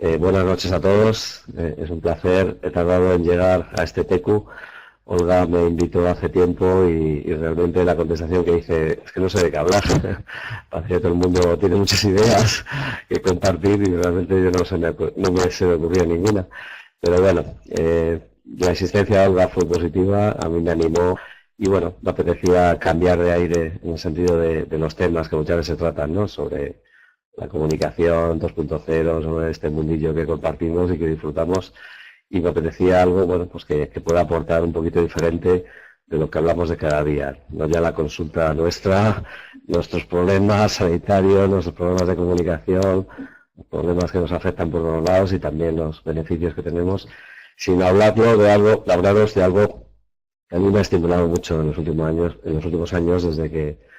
Buenas noches a todos. Es un placer. He tardado en llegar a este TECU. Olga me invitó hace tiempo y realmente la contestación que hice es que no sé de qué hablar. Parece que todo el mundo tiene muchas ideas que compartir y realmente yo no se me ocurrió ninguna. Pero bueno, la existencia de Olga fue positiva, a mí me animó y bueno, me apetecía cambiar de aire en el sentido de los temas que muchas veces se tratan, ¿no? Sobre la comunicación 2.0, sobre este mundillo que compartimos y que disfrutamos, y me apetecía algo, bueno, pues que pueda aportar un poquito diferente de lo que hablamos de cada día, no ya la consulta nuestra, nuestros problemas sanitarios, nuestros problemas de comunicación, problemas que nos afectan por todos lados y también los beneficios que tenemos, sin hablarlo de algo, hablaros de algo que a mí me ha estimulado mucho en los últimos años desde que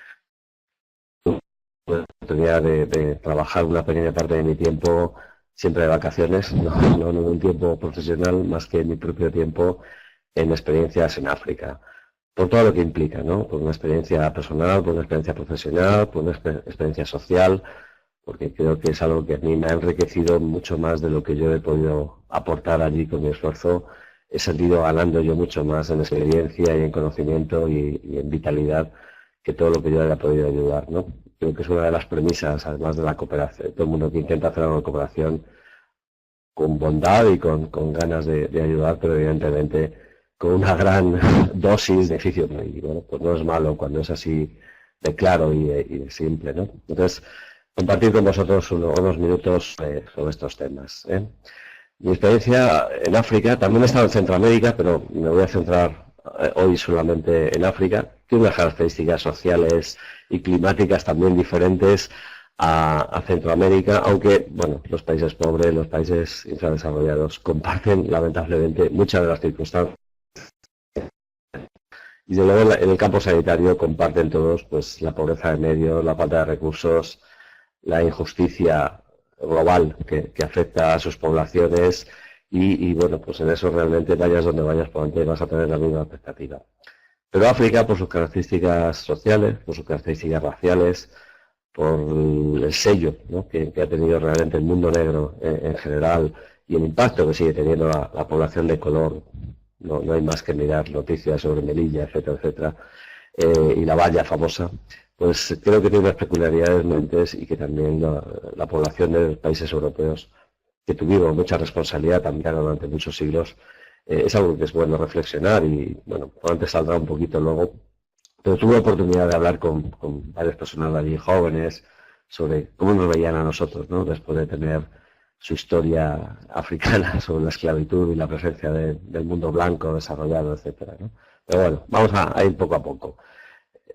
la oportunidad de trabajar una pequeña parte de mi tiempo siempre de vacaciones, no ningún tiempo profesional más que mi propio tiempo en experiencias en África, por todo lo que implica, ¿no? Por una experiencia personal, por una experiencia profesional, por una experiencia social, porque creo que es algo que a mí me ha enriquecido mucho más de lo que yo he podido aportar allí con mi esfuerzo. He sentido ganando yo mucho más en experiencia y en conocimiento y en vitalidad que todo lo que yo haya podido ayudar, ¿no? Creo que es una de las premisas, además de la cooperación. Todo el mundo que intenta hacer una cooperación con bondad y con ganas de ayudar, pero evidentemente con una gran dosis de beneficio. Y bueno, pues no es malo cuando es así de claro y de simple, ¿no? Entonces, compartir con vosotros unos minutos sobre estos temas, ¿eh? Mi experiencia en África, también he estado en Centroamérica, pero me voy a centrar hoy solamente en África, tiene unas características sociales y climáticas también diferentes a Centroamérica, aunque bueno, los países pobres, los países infradesarrollados comparten lamentablemente muchas de las circunstancias. Y de luego en el campo sanitario comparten todos pues la pobreza de medios, la falta de recursos, la injusticia global que afecta a sus poblaciones y bueno, pues en eso realmente vayas donde vayas por donde vas a tener la misma expectativa. Pero África, por sus características sociales, por sus características raciales, por el sello, ¿no? que ha tenido realmente el mundo negro en general y el impacto que sigue teniendo la población de color, no hay más que mirar noticias sobre Melilla, etcétera, etcétera, y la valla famosa, pues creo que tiene unas peculiaridades muy interesantes y que también la población de los países europeos, que tuvieron mucha responsabilidad también durante muchos siglos, es algo que es bueno reflexionar y, bueno, antes saldrá un poquito luego, pero tuve la oportunidad de hablar con varias personas allí jóvenes sobre cómo nos veían a nosotros, ¿no? Después de tener su historia africana sobre la esclavitud y la presencia del mundo blanco desarrollado, etcétera, ¿no? Pero bueno, vamos a ir poco a poco.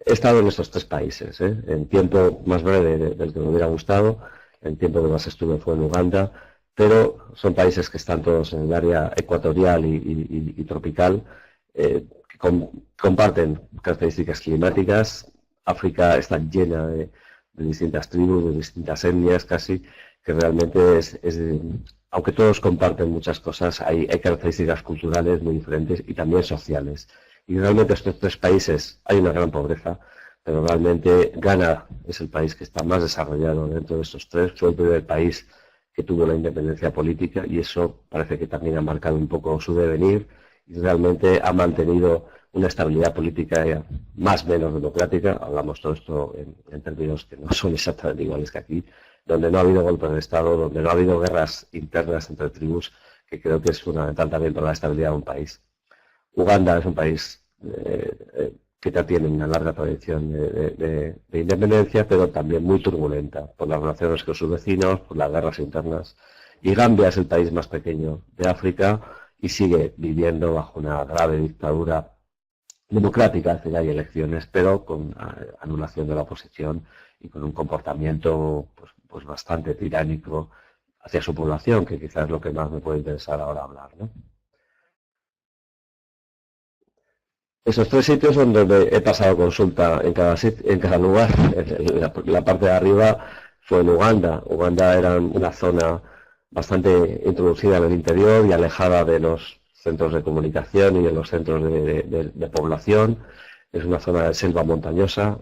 He estado en estos tres países, en tiempo más breve del que me hubiera gustado, en tiempo que más estuve fue en Uganda, pero son países que están todos en el área ecuatorial y tropical, que comparten características climáticas. África está llena de distintas tribus, de distintas etnias casi, que realmente aunque todos comparten muchas cosas, hay características culturales muy diferentes y también sociales. Y realmente estos tres países hay una gran pobreza, pero realmente Ghana es el país que está más desarrollado dentro de estos tres. Fue el primer país que tuvo la independencia política y eso parece que también ha marcado un poco su devenir y realmente ha mantenido una estabilidad política más o menos democrática. Hablamos todo esto en términos que no son exactamente iguales que aquí, donde no ha habido golpes de Estado, donde no ha habido guerras internas entre tribus, que creo que es fundamental también para la estabilidad de un país. Uganda es un país que ya tiene una larga tradición de independencia, pero también muy turbulenta por las relaciones con sus vecinos, por las guerras internas. Y Gambia es el país más pequeño de África y sigue viviendo bajo una grave dictadura democrática, hace ya hay elecciones, pero con anulación de la oposición y con un comportamiento pues bastante tiránico hacia su población, que quizás es lo que más me puede interesar ahora hablar, ¿no? Esos tres sitios son donde he pasado consulta en cada lugar. La parte de arriba fue en Uganda. Uganda era una zona bastante introducida en el interior y alejada de los centros de comunicación y de los centros de población. Es una zona de selva montañosa,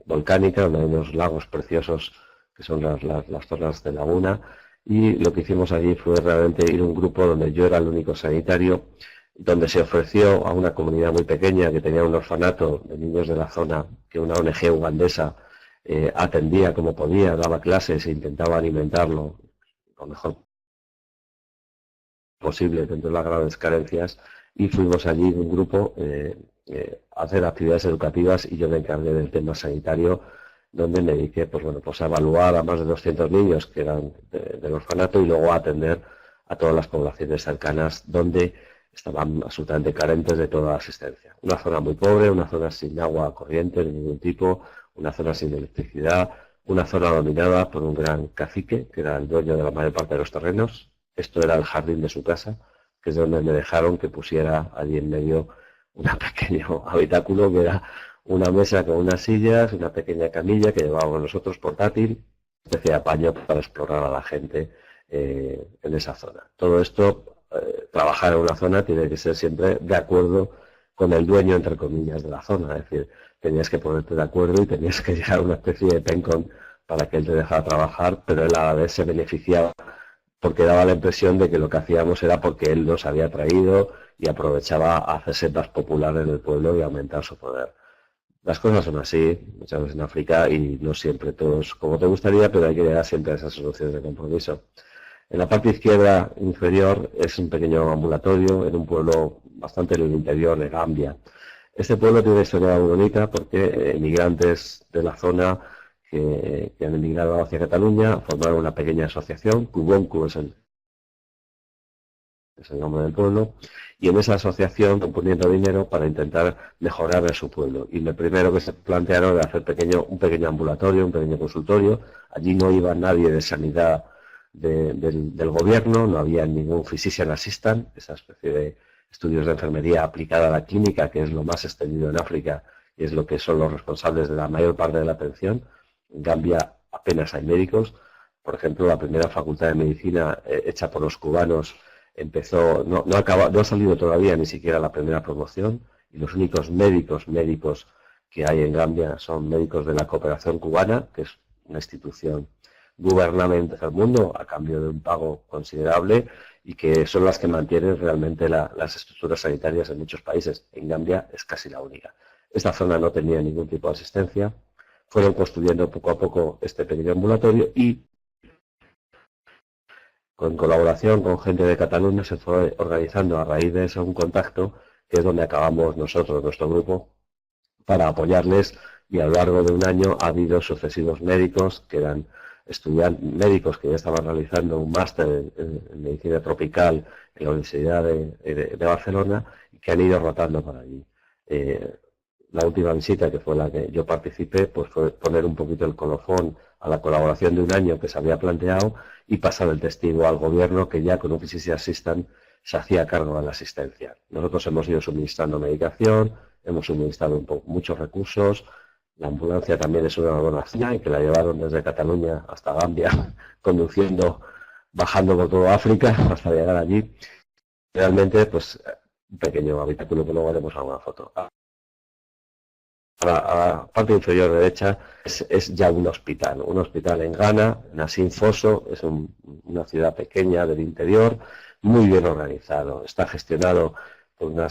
volcánica, donde hay unos lagos preciosos que son las zonas de laguna. y lo que hicimos allí fue realmente ir a un grupo donde yo era el único sanitario, donde se ofreció a una comunidad muy pequeña que tenía un orfanato de niños de la zona, que una ONG ugandesa atendía como podía, daba clases e intentaba alimentarlo lo mejor posible dentro de las grandes carencias, y fuimos allí un grupo a hacer actividades educativas y yo me encargué del tema sanitario, donde me dediqué pues a evaluar a más de 200 niños que eran del orfanato y luego a atender a todas las poblaciones cercanas donde estaban absolutamente carentes de toda asistencia. Una zona muy pobre, una zona sin agua corriente de ningún tipo, una zona sin electricidad, una zona dominada por un gran cacique que era el dueño de la mayor parte de los terrenos. Esto era el jardín de su casa, que es donde me dejaron que pusiera allí en medio un pequeño habitáculo que era una mesa con unas sillas, una pequeña camilla que llevábamos nosotros portátil, especie de apaño para explorar a la gente en esa zona. Todo esto, trabajar en una zona tiene que ser siempre de acuerdo con el dueño, entre comillas, de la zona. Es decir, tenías que ponerte de acuerdo y tenías que llegar a una especie de pencón para que él te dejara trabajar, pero él a la vez se beneficiaba porque daba la impresión de que lo que hacíamos era porque él nos había traído y aprovechaba a hacerse más popular en el pueblo y aumentar su poder. Las cosas son así, muchas veces en África, y no siempre todos como te gustaría, pero hay que llegar siempre a esas soluciones de compromiso. En la parte izquierda inferior es un pequeño ambulatorio en un pueblo bastante en el interior de Gambia. Este pueblo tiene una historia muy bonita porque emigrantes de la zona que han emigrado hacia Cataluña formaron una pequeña asociación, Kubonku es el nombre del pueblo, y en esa asociación están poniendo dinero para intentar mejorar a su pueblo. Y lo primero que se plantearon era hacer un pequeño ambulatorio, un pequeño consultorio. Allí no iba nadie de sanidad del gobierno, no había ningún physician assistant, esa especie de estudios de enfermería aplicada a la clínica, que es lo más extendido en África y es lo que son los responsables de la mayor parte de la atención. En Gambia apenas hay médicos. Por ejemplo, la primera facultad de medicina hecha por los cubanos empezó, no ha salido todavía ni siquiera la primera promoción, y los únicos médicos que hay en Gambia son médicos de la cooperación cubana, que es una institución gubernamental del mundo a cambio de un pago considerable y que son las que mantienen realmente las estructuras sanitarias en muchos países. En Gambia es casi la única. Esta zona no tenía ningún tipo de asistencia. Fueron construyendo poco a poco este pequeño ambulatorio y en colaboración con gente de Cataluña se fue organizando a raíz de eso un contacto, que es donde acabamos nosotros, nuestro grupo, para apoyarles, y a lo largo de un año ha habido sucesivos médicos que eran médicos que ya estaban realizando un máster en medicina tropical en la Universidad de Barcelona y que han ido rotando por allí. La última visita, que fue la que yo participé, pues fue poner un poquito el colofón a la colaboración de un año que se había planteado y pasar el testigo al gobierno, que ya con un physician assistant se hacía cargo de la asistencia. Nosotros hemos ido suministrando medicación, hemos suministrado muchos recursos. La ambulancia también es una donación, y que la llevaron desde Cataluña hasta Gambia, conduciendo, bajando por toda África hasta llegar allí. Realmente, pues, un pequeño habitáculo que luego haremos alguna foto. A la parte inferior derecha es ya un hospital en Ghana, Nasin Foso, es una ciudad pequeña del interior, muy bien organizado. Está gestionado por una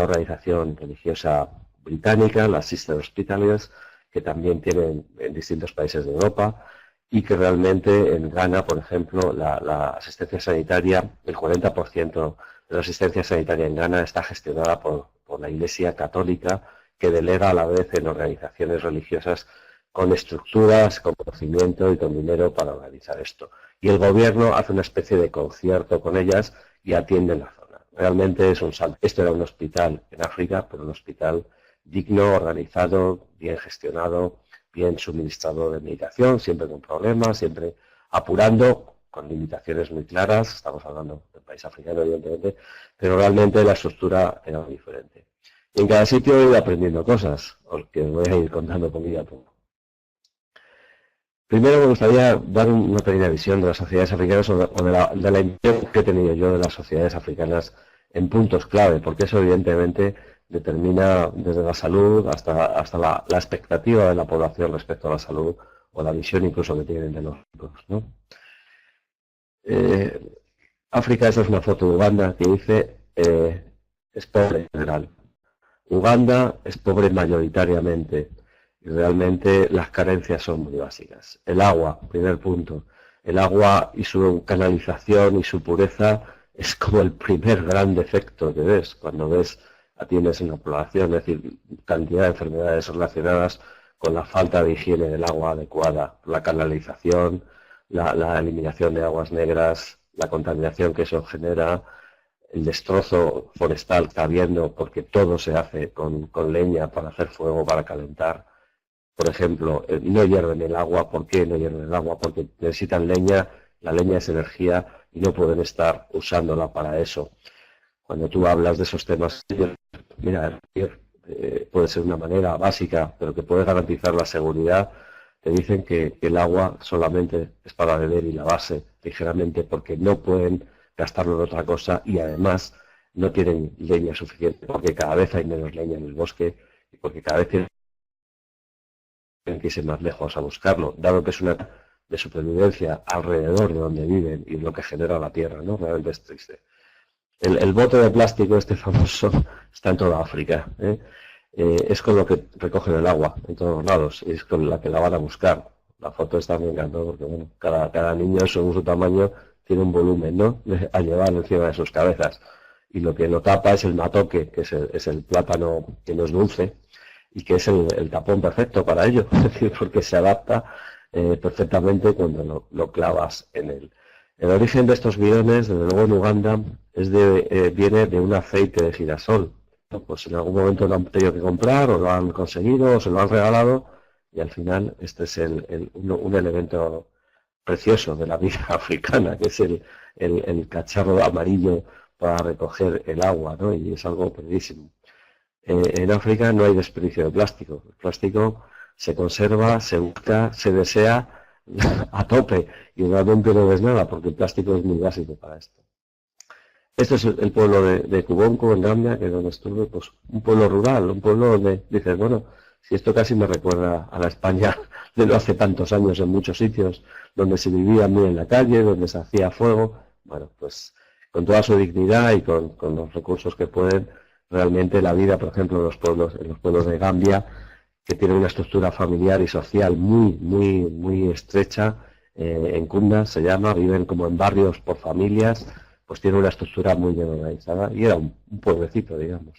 organización religiosa británica, las Sister Hospitaliers, que también tienen en distintos países de Europa, y que realmente en Ghana, por ejemplo, la asistencia sanitaria, el 40% de la asistencia sanitaria en Ghana está gestionada por la Iglesia Católica, que delega a la vez en organizaciones religiosas con estructuras, con conocimiento y con dinero para organizar esto. Y el gobierno hace una especie de concierto con ellas y atiende la zona. Realmente es un salto. Esto era un hospital en África, pero un hospital digno, organizado, bien gestionado, bien suministrado de medicación, siempre con problemas, siempre apurando, con limitaciones muy claras. Estamos hablando del país africano, evidentemente, pero realmente la estructura era muy diferente. Y en cada sitio he ido aprendiendo cosas, que os voy a ir contando poquito a poco. Primero me gustaría dar una pequeña visión de las sociedades africanas o de la impresión que he tenido yo de las sociedades africanas en puntos clave, porque eso evidentemente determina desde la salud hasta la expectativa de la población respecto a la salud o la visión incluso que tienen de nosotros, ¿no? Eh, África, esta es una foto de Uganda que dice, es pobre en general. Uganda es pobre mayoritariamente y realmente las carencias son muy básicas. El agua, primer punto. El agua y su canalización y su pureza es como el primer gran defecto que ves cuando atiendes una población, es decir, cantidad de enfermedades relacionadas con la falta de higiene del agua adecuada, la canalización, la eliminación de aguas negras, la contaminación que eso genera, el destrozo forestal que está habiendo porque todo se hace con leña para hacer fuego, para calentar. Por ejemplo, no hierven el agua. ¿Por qué no hierven el agua? Porque necesitan leña, la leña es energía y no pueden estar usándola para eso. Cuando tú hablas de esos temas, mira, puede ser una manera básica, pero que puede garantizar la seguridad. Te dicen que el agua solamente es para beber y lavarse ligeramente porque no pueden gastarlo en otra cosa y además no tienen leña suficiente porque cada vez hay menos leña en el bosque y porque cada vez tienen que irse más lejos a buscarlo, dado que es una de supervivencia alrededor de donde viven y lo que genera la tierra, ¿no? Realmente es triste. El bote de plástico este famoso está en toda África, ¿eh? Es con lo que recogen el agua en todos lados y es con la que la van a buscar. La foto está me encantó porque bueno, cada niño según su tamaño tiene un volumen, ¿no? A llevar encima de sus cabezas y lo que lo tapa es el matoque, que es el plátano que no es dulce y que es el tapón perfecto para ello, es decir, porque se adapta perfectamente cuando lo clavas en él. El origen de estos bidones, desde luego en Uganda, viene de un aceite de girasol. Pues en algún momento lo han tenido que comprar o lo han conseguido o se lo han regalado y al final este es un elemento precioso de la vida africana, que es el cacharro amarillo para recoger el agua, ¿no? Y es algo bellísimo. En África no hay desperdicio de plástico. El plástico se conserva, se busca, se desea a tope y realmente no ves nada porque el plástico es muy básico para esto. Este es el pueblo de Kubonko, en Gambia, que es donde estuve, pues un pueblo rural, un pueblo donde dices, bueno, si esto casi me recuerda a la España de no hace tantos años en muchos sitios, donde se vivía muy en la calle, donde se hacía fuego, bueno, pues con toda su dignidad y con los recursos que pueden, realmente la vida, por ejemplo, en los pueblos de Gambia, que tienen una estructura familiar y social muy estrecha, en Kunda se llama, viven como en barrios por familias, pues tiene una estructura muy bien organizada y era un pueblecito, digamos.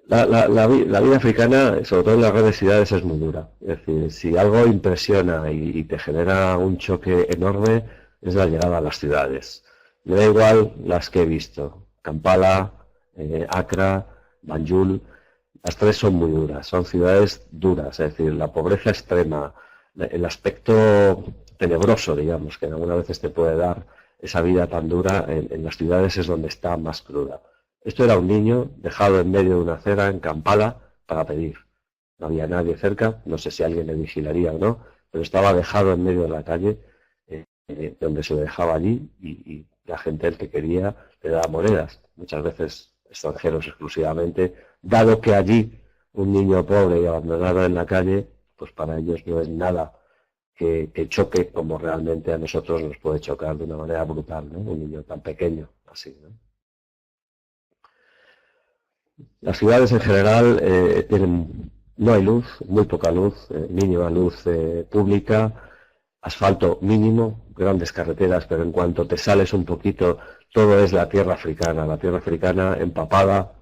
La vida africana, sobre todo en las grandes ciudades, es muy dura. Es decir, si algo impresiona y te genera un choque enorme, es la llegada a las ciudades. Me da igual las que he visto. Kampala, Accra, Banjul, las tres son muy duras, son ciudades duras, es decir, la pobreza extrema, el aspecto tenebroso, digamos, que algunas veces te puede dar esa vida tan dura, en las ciudades es donde está más cruda. Esto era un niño dejado en medio de una acera en Kampala para pedir. No había nadie cerca, no sé si alguien le vigilaría o no, pero estaba dejado en medio de la calle, donde se lo dejaba allí y la gente, el que quería, le daba monedas, muchas veces extranjeros exclusivamente, dado que allí un niño pobre y abandonado en la calle, pues para ellos no es nada que choque como realmente a nosotros nos puede chocar de una manera brutal, ¿no? Un niño tan pequeño, así, ¿no? Las ciudades en general no hay luz, muy poca luz, mínima luz pública, asfalto mínimo, grandes carreteras, pero en cuanto te sales un poquito, todo es la tierra africana empapada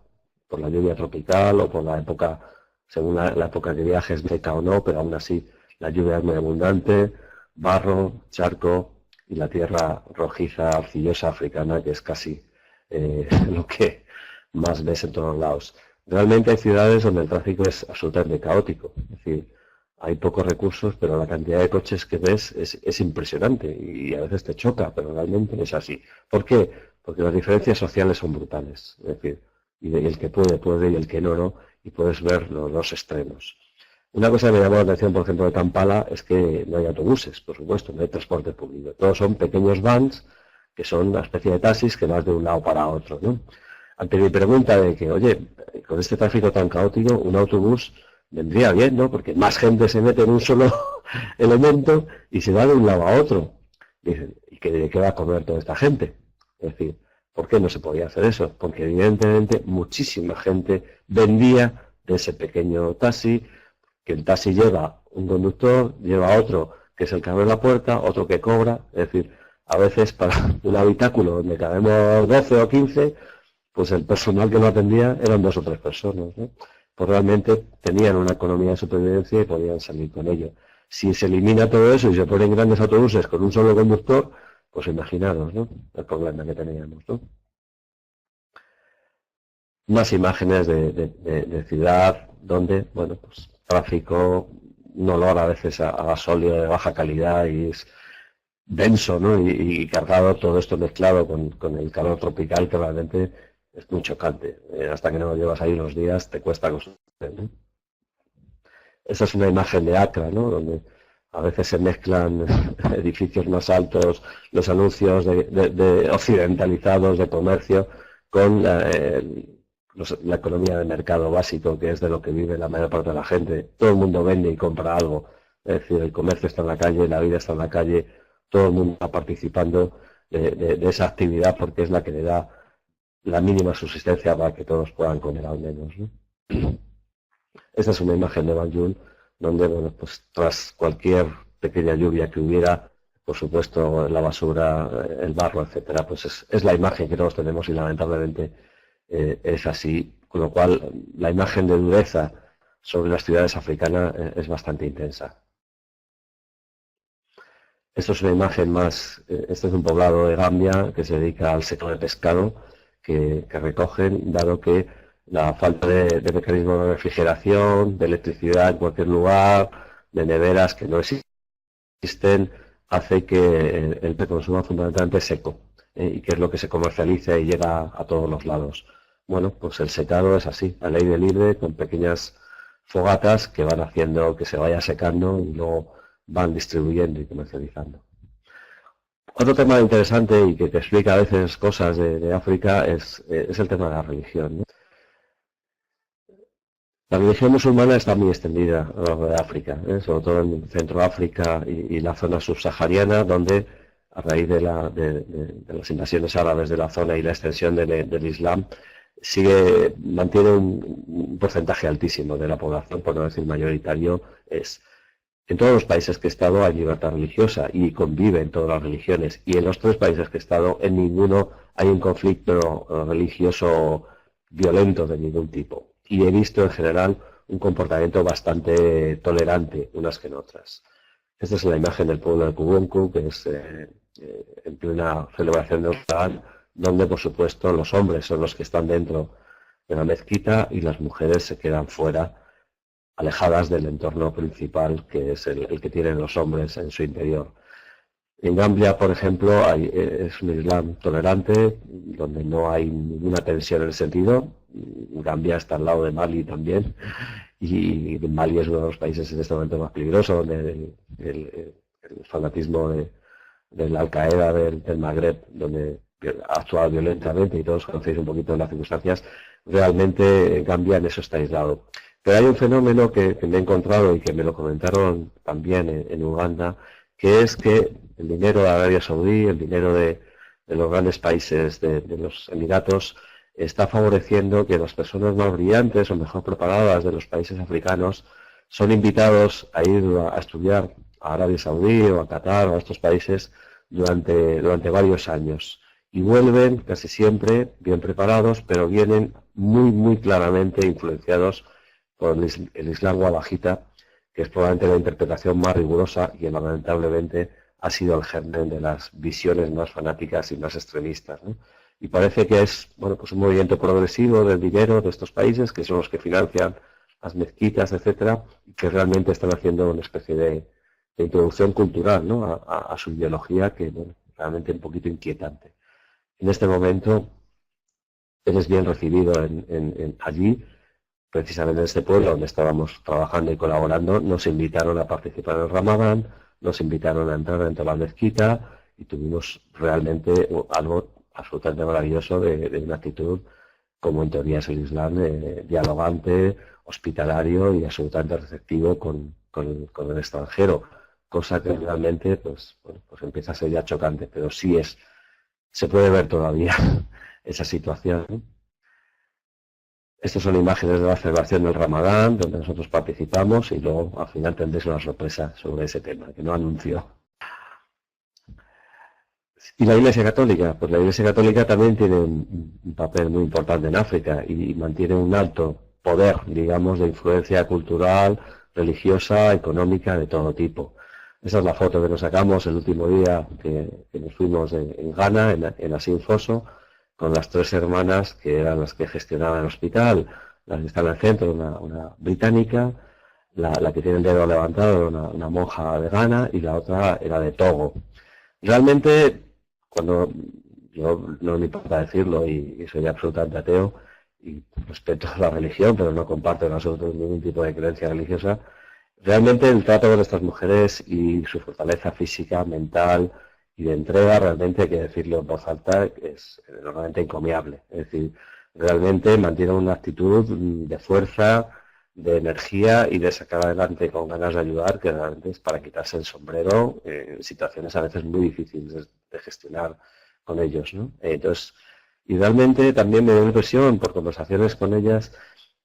por la lluvia tropical o por la época, según la época que viajes, seca o no, pero aún así la lluvia es muy abundante, barro, charco y la tierra rojiza, arcillosa africana, que es casi lo que más ves en todos lados. Realmente hay ciudades donde el tráfico es absolutamente caótico, es decir, hay pocos recursos, pero la cantidad de coches que ves es impresionante y a veces te choca, pero realmente es así. ¿Por qué? Porque las diferencias sociales son brutales, es decir, y el que puede y el que no, y puedes ver los dos extremos. Una cosa que me llamó la atención, por ejemplo, de Kampala, es que no hay autobuses, por supuesto, no hay transporte público. Todos son pequeños vans, que son una especie de taxis que vas de un lado para otro, ¿no? Ante mi pregunta de que, oye, con este tráfico tan caótico, un autobús vendría bien, ¿no? Porque más gente se mete en un solo elemento y se va de un lado a otro. Dicen, ¿y de qué va a comer toda esta gente? Es decir, ¿por qué no se podía hacer eso? Porque evidentemente muchísima gente vendía de ese pequeño taxi, que el taxi lleva un conductor, lleva otro que es el que abre la puerta, otro que cobra, es decir, a veces para un habitáculo donde cabemos 12 o 15, pues el personal que lo atendía eran 2 o 3 personas, ¿no? Pues realmente tenían una economía de supervivencia y podían salir con ello. Si se elimina todo eso y se ponen grandes autobuses con un solo conductor, pues imaginaros, ¿no?, el problema que teníamos, ¿no? Más imágenes de ciudad donde, bueno, pues tráfico, un olor a veces a gasóleo de baja calidad y es denso, ¿no? Y cargado, todo esto mezclado con el calor tropical, que realmente es muy chocante. Hasta que no lo llevas ahí unos días te cuesta acostumbrar, ¿no? Esa es una imagen de Accra, ¿no?, donde a veces se mezclan edificios más altos, los anuncios de occidentalizados de comercio, con la economía de mercado básico, que es de lo que vive la mayor parte de la gente. Todo el mundo vende y compra algo. Es decir, el comercio está en la calle, la vida está en la calle, todo el mundo está participando de esa actividad porque es la que le da la mínima subsistencia para que todos puedan comer al menos, ¿no? Esta es una imagen de Banjul donde, bueno, pues tras cualquier pequeña lluvia que hubiera, por supuesto, la basura, el barro, etcétera, pues es la imagen que todos tenemos y lamentablemente es así, con lo cual la imagen de dureza sobre las ciudades africanas es bastante intensa. Esto es una imagen más, este es un poblado de Gambia que se dedica al sector de pescado, que recogen, dado que la falta de mecanismos de refrigeración, de electricidad en cualquier lugar, de neveras que no existen, hace que el consumo fundamentalmente seco, y que es lo que se comercializa y llega a todos los lados. Bueno, pues el secado es así, al aire libre, con pequeñas fogatas que van haciendo que se vaya secando y luego van distribuyendo y comercializando. Otro tema interesante y que te explica a veces cosas de África es el tema de la religión, ¿no? La religión musulmana está muy extendida a lo largo de África, sobre todo en Centroáfrica y la zona subsahariana, donde a raíz de las invasiones árabes de la zona y la extensión del Islam, mantiene un porcentaje altísimo de la población, por no decir mayoritario. En todos los países que he estado hay libertad religiosa y conviven todas las religiones, y en los 3 países que he estado, en ninguno hay un conflicto religioso violento de ningún tipo. Y he visto en general un comportamiento bastante tolerante unas que en otras. Esta es la imagen del pueblo de Kubunku, que es en plena celebración del Ramadán, donde por supuesto los hombres son los que están dentro de la mezquita y las mujeres se quedan fuera, alejadas del entorno principal, que es el que tienen los hombres en su interior. En Gambia, por ejemplo, es un Islam tolerante, donde no hay ninguna tensión en el sentido. Gambia está al lado de Mali también, y Mali es uno de los países en este momento más peligrosos, donde el fanatismo del Al-Qaeda del Magreb, donde ha actuado violentamente, y todos conocéis un poquito las circunstancias. Realmente Gambia en eso está aislado. Pero hay un fenómeno que me he encontrado y que me lo comentaron también en Uganda, que es que el dinero de Arabia Saudí, el dinero de los grandes países de los Emiratos, está favoreciendo que las personas más brillantes o mejor preparadas de los países africanos son invitados a ir a estudiar a Arabia Saudí o a Qatar o a estos países durante varios años. Y vuelven casi siempre bien preparados, pero vienen muy claramente influenciados por el Islam wahhabita, que es probablemente la interpretación más rigurosa y que lamentablemente ha sido el germen de las visiones más fanáticas y más extremistas, ¿no? Y parece que es, bueno, pues un movimiento progresivo del dinero de estos países, que son los que financian las mezquitas, etcétera, y que realmente están haciendo una especie de introducción cultural, ¿no?, a su ideología, que, bueno, realmente un poquito inquietante. En este momento eres bien recibido allí. Precisamente en este pueblo donde estábamos trabajando y colaborando, nos invitaron a participar en el Ramadán, nos invitaron a entrar dentro de la mezquita y tuvimos realmente algo absolutamente maravilloso de una actitud, como en teoría es el Islam, dialogante, hospitalario y absolutamente receptivo con el extranjero. cosa que realmente pues, bueno, pues empieza a ser ya chocante, pero sí se puede ver todavía esa situación, ¿no? Estas son imágenes de la celebración del Ramadán, donde nosotros participamos, y luego al final tendréis una sorpresa sobre ese tema, que no anuncio. Y la Iglesia Católica, pues la Iglesia Católica también tiene un papel muy importante en África y mantiene un alto poder, digamos, de influencia cultural, religiosa, económica, de todo tipo. Esa es la foto que nos sacamos el último día que nos fuimos en Ghana, en Asinfoso, con las 3 hermanas que eran las que gestionaban el hospital, las que están en el centro, una británica, la que tiene el dedo levantado, una monja de Ghana, y la otra era de Togo. Realmente, cuando yo no me importa decirlo y soy absolutamente ateo y respeto la religión, pero no comparto en absoluto ningún tipo de creencia religiosa, realmente el trato con estas mujeres y su fortaleza física, mental y de entrega, realmente hay que decirlo en voz alta, es normalmente encomiable. Es decir, realmente mantienen una actitud de fuerza, de energía y de sacar adelante con ganas de ayudar, que realmente es para quitarse el sombrero en situaciones a veces muy difíciles de gestionar con ellos, ¿no? Entonces, y realmente también me dio la impresión, por conversaciones con ellas,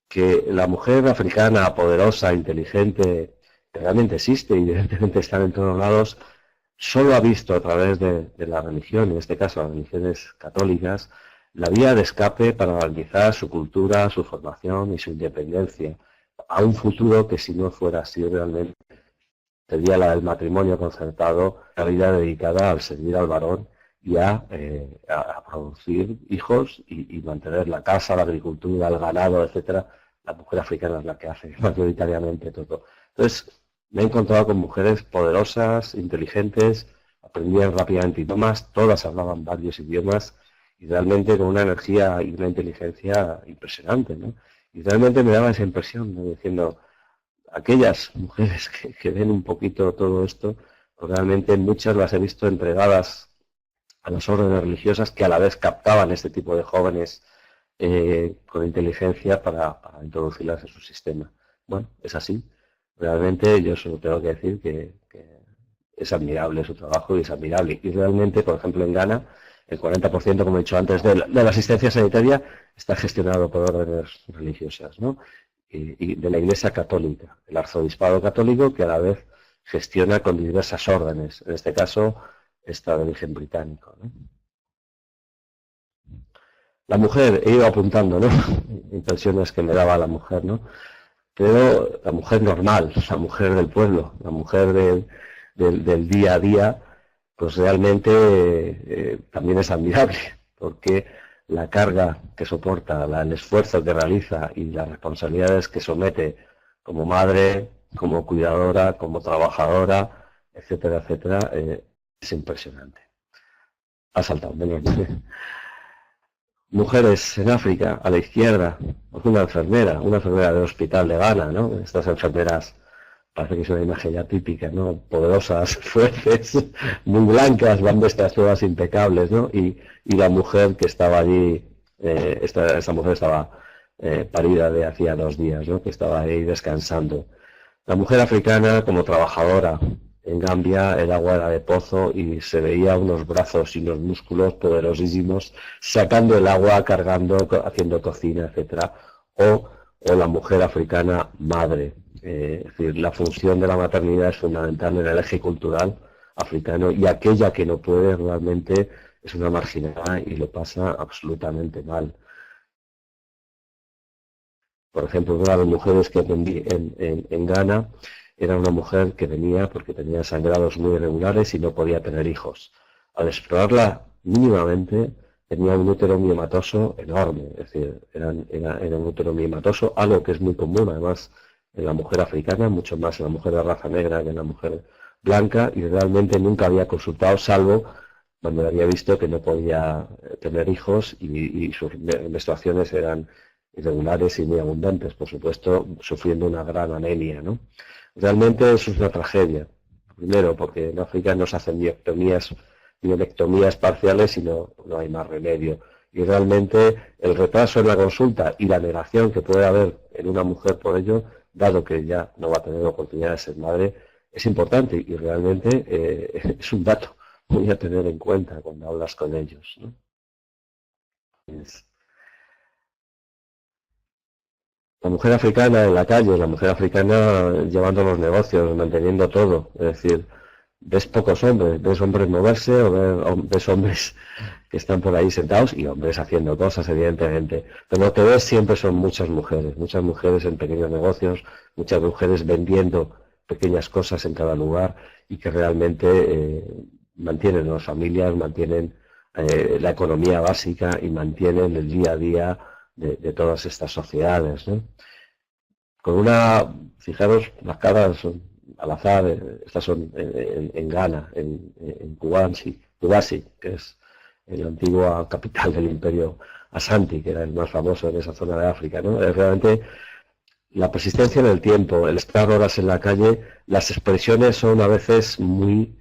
que la mujer africana, poderosa, inteligente, que realmente existe y evidentemente está en todos lados, solo ha visto a través de la religión, en este caso las religiones católicas, la vía de escape para garantizar su cultura, su formación y su independencia a un futuro que, si no fuera así realmente, sería la del matrimonio concertado, la vida dedicada al servir al varón y a producir hijos y mantener la casa, la agricultura, el ganado, etcétera. La mujer africana es la que hace mayoritariamente todo. Entonces, me he encontrado con mujeres poderosas, inteligentes, aprendían rápidamente idiomas, todas hablaban varios idiomas y realmente con una energía y una inteligencia impresionante, ¿no? Y realmente me daba esa impresión, ¿no? Diciendo, aquellas mujeres que ven un poquito todo esto, pues realmente muchas las he visto entregadas a las órdenes religiosas que a la vez captaban este tipo de jóvenes con inteligencia para introducirlas en su sistema. Bueno, es así. Realmente yo solo tengo que decir que es admirable su trabajo y es admirable. Y realmente, por ejemplo, en Ghana, el 40%, como he dicho antes, de la asistencia sanitaria está gestionado por órdenes religiosas, ¿no? Y de la Iglesia Católica, el arzobispado católico, que a la vez gestiona con diversas órdenes, en este caso, esta de origen británico, ¿no? La mujer, he ido apuntando, ¿no? Impresiones que me daba la mujer, ¿no? Pero la mujer normal, la mujer del pueblo, la mujer del día a día, pues realmente también es admirable, porque la carga que soporta, el esfuerzo que realiza y las responsabilidades que somete como madre, como cuidadora, como trabajadora, etcétera, etcétera, es impresionante. Ha saltado, menos. Mujeres en África, a la izquierda, una enfermera del hospital de Ghana, ¿no? Estas enfermeras, parece que es una imagen ya típica, ¿no? Poderosas, fuertes, muy blancas, van vestidas todas impecables, ¿no? Y la mujer que estaba allí, esta mujer estaba parida de hacía 2 días, ¿no? Que estaba ahí descansando. La mujer africana como trabajadora. En Gambia el agua era de pozo y se veía unos brazos y unos músculos poderosísimos sacando el agua, cargando, haciendo cocina, etcétera. O la mujer africana madre. Es decir, la función de la maternidad es fundamental en el eje cultural africano y aquella que no puede realmente es una marginada y lo pasa absolutamente mal. Por ejemplo, una de las mujeres que atendí en Ghana era una mujer que venía porque tenía sangrados muy irregulares y no podía tener hijos. Al explorarla mínimamente, tenía un útero miomatoso enorme, es decir, era un útero miomatoso, algo que es muy común además en la mujer africana, mucho más en la mujer de raza negra que en la mujer blanca, y realmente nunca había consultado, salvo cuando había visto que no podía tener hijos y sus menstruaciones eran irregulares y muy abundantes, por supuesto, sufriendo una gran anemia, ¿no? Realmente eso es una tragedia. Primero, porque en África no se hacen mielectomías parciales y no hay más remedio. Y realmente el retraso en la consulta y la negación que puede haber en una mujer por ello, dado que ya no va a tener oportunidad de ser madre, es importante y realmente es un dato muy a tener en cuenta cuando hablas con ellos, ¿no? La mujer africana en la calle, la mujer africana llevando los negocios, manteniendo todo, es decir, ves pocos hombres, ves hombres moverse ves hombres que están por ahí sentados y hombres haciendo cosas, evidentemente. Pero lo que ves siempre son muchas mujeres en pequeños negocios, muchas mujeres vendiendo pequeñas cosas en cada lugar y que realmente mantienen las familias, mantienen la economía básica y mantienen el día a día de todas estas sociedades, ¿no? Con fijaros, las caras son al azar, estas son en Ghana, en Kubasi, que es la antigua capital del imperio Asanti, que era el más famoso en esa zona de África, ¿no? Realmente la persistencia en el tiempo, el estar horas en la calle, las expresiones son a veces muy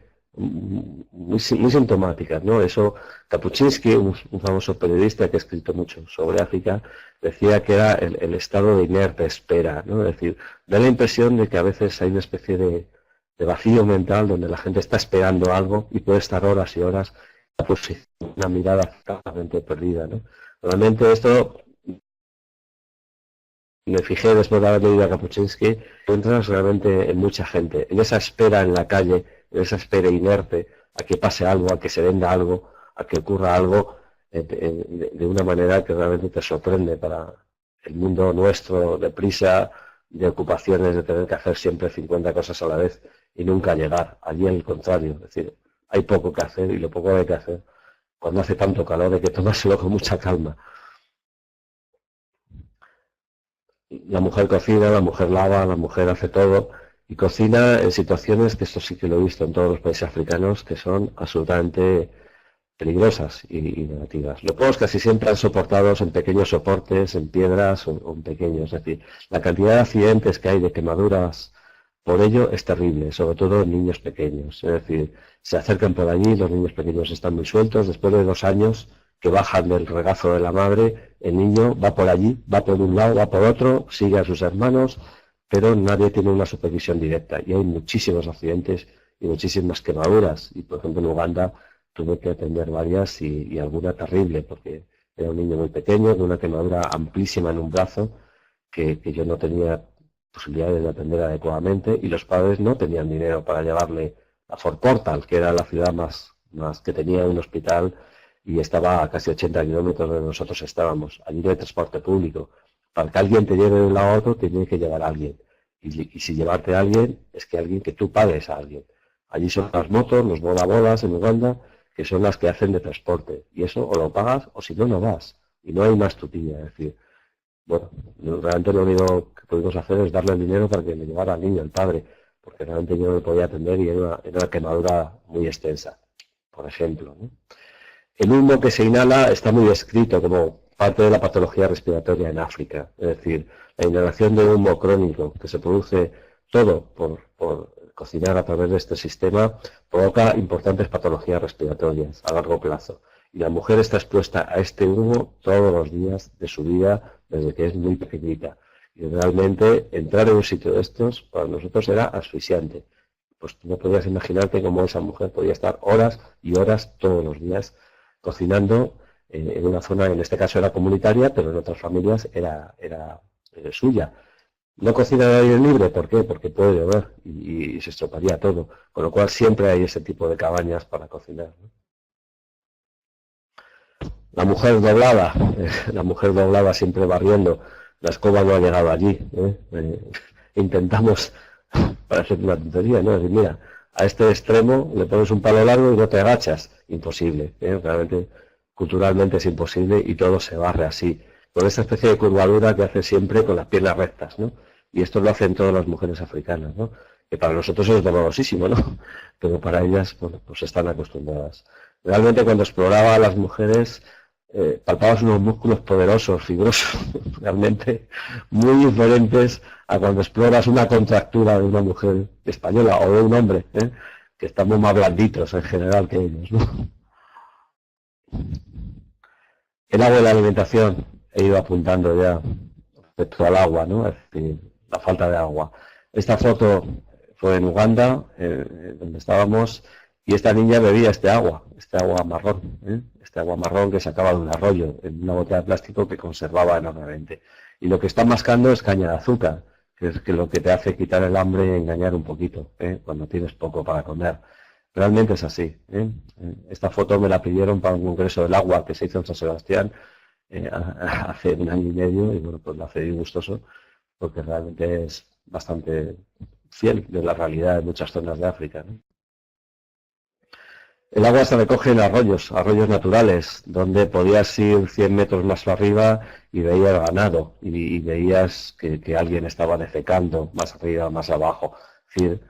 sintomáticas, ¿no? Eso, Kapuscinski, un famoso periodista que ha escrito mucho sobre África, decía que era el estado de inerte espera, ¿no? Es decir, da la impresión de que a veces hay una especie de vacío mental donde la gente está esperando algo y puede estar horas y horas pues, una mirada totalmente perdida, ¿no? Realmente esto, me fijé después de haber leído a Kapuscinski, entras realmente en mucha gente, en esa espera en la calle, en esa espera inerte a que pase algo, a que se venda algo, a que ocurra algo, de una manera que realmente te sorprende para el mundo nuestro de prisa, de ocupaciones, de tener que hacer siempre 50 cosas a la vez y nunca llegar. Allí al contrario, es decir, hay poco que hacer y lo poco que hay que hacer, cuando hace tanto calor hay que tomárselo con mucha calma. La mujer cocina, la mujer lava, la mujer hace todo y cocina en situaciones, que esto sí que lo he visto en todos los países africanos, que son absolutamente peligrosas y negativas. Los pueblos casi siempre han soportados en pequeños soportes, en piedras o en pequeños. Es decir, la cantidad de accidentes que hay de quemaduras por ello es terrible, sobre todo en niños pequeños. Es decir, se acercan por allí, los niños pequeños están muy sueltos, después de 2 años que bajan del regazo de la madre, el niño va por allí, va por un lado, va por otro, sigue a sus hermanos, pero nadie tiene una supervisión directa y hay muchísimos accidentes y muchísimas quemaduras. Y por ejemplo en Uganda tuve que atender varias y alguna terrible, porque era un niño muy pequeño, de una quemadura amplísima en un brazo, que yo no tenía posibilidades de atender adecuadamente y los padres no tenían dinero para llevarle a Fort Portal, que era la ciudad más que tenía un hospital y estaba a casi 80 kilómetros de donde nosotros estábamos. Allí no hay transporte público. Para que alguien te lleve de un lado a otro, tiene que llevar a alguien. Y si llevarte a alguien, es que alguien que tú pagues a alguien. Allí son las motos, los bodabodas en Uganda, que son las que hacen de transporte. Y eso o lo pagas o si no, no vas. Y no hay más tutilla. Es decir, bueno, realmente lo único que pudimos hacer es darle el dinero para que le llevara al niño, el padre, porque realmente yo no me podía atender y era una quemadura muy extensa, por ejemplo, ¿no? El humo que se inhala está muy descrito como parte de la patología respiratoria en África. Es decir, la inhalación de humo crónico que se produce todo por cocinar a través de este sistema provoca importantes patologías respiratorias a largo plazo. Y la mujer está expuesta a este humo todos los días de su vida desde que es muy pequeñita. Y realmente entrar en un sitio de estos para nosotros era asfixiante. Pues no podías imaginarte cómo esa mujer podía estar horas y horas todos los días cocinando en una zona, en este caso era comunitaria, pero en otras familias era suya. No cocina al aire libre, ¿por qué? Porque puede llover y se estropearía todo, con lo cual siempre hay ese tipo de cabañas para cocinar, ¿no? La mujer doblada siempre barriendo, la escoba no ha llegado allí, intentamos, parece una tontería, ¿no? Decir, mira, a este extremo le pones un palo largo y no te agachas. Imposible, realmente culturalmente es imposible y todo se barre así, con esa especie de curvadura que hace siempre con las piernas rectas, ¿no? Y esto lo hacen todas las mujeres africanas, ¿no? Que para nosotros es dolorosísimo, ¿no? Pero para ellas, bueno, pues están acostumbradas. Realmente cuando exploraba a las mujeres, palpabas unos músculos poderosos, fibrosos, realmente muy diferentes a cuando exploras una contractura de una mujer española o de un hombre, que estamos más blanditos en general que ellos, ¿no? El agua y la alimentación, he ido apuntando ya respecto al agua, ¿no? Es decir, la falta de agua. Esta foto fue en Uganda, donde estábamos, y esta niña bebía este agua marrón, este agua marrón que sacaba de un arroyo, en una botella de plástico que conservaba enormemente. Y lo que está mascando es caña de azúcar, que es que lo que te hace quitar el hambre y engañar un poquito, cuando tienes poco para comer. Realmente es así. Esta foto me la pidieron para un congreso del agua que se hizo en San Sebastián hace un año y medio, y bueno, pues la cedí gustoso, porque realmente es bastante fiel de la realidad de muchas zonas de África, ¿no? El agua se recoge en arroyos naturales, donde podías ir 100 metros más arriba y veías ganado, y veías que alguien estaba defecando más arriba, más abajo. Es decir,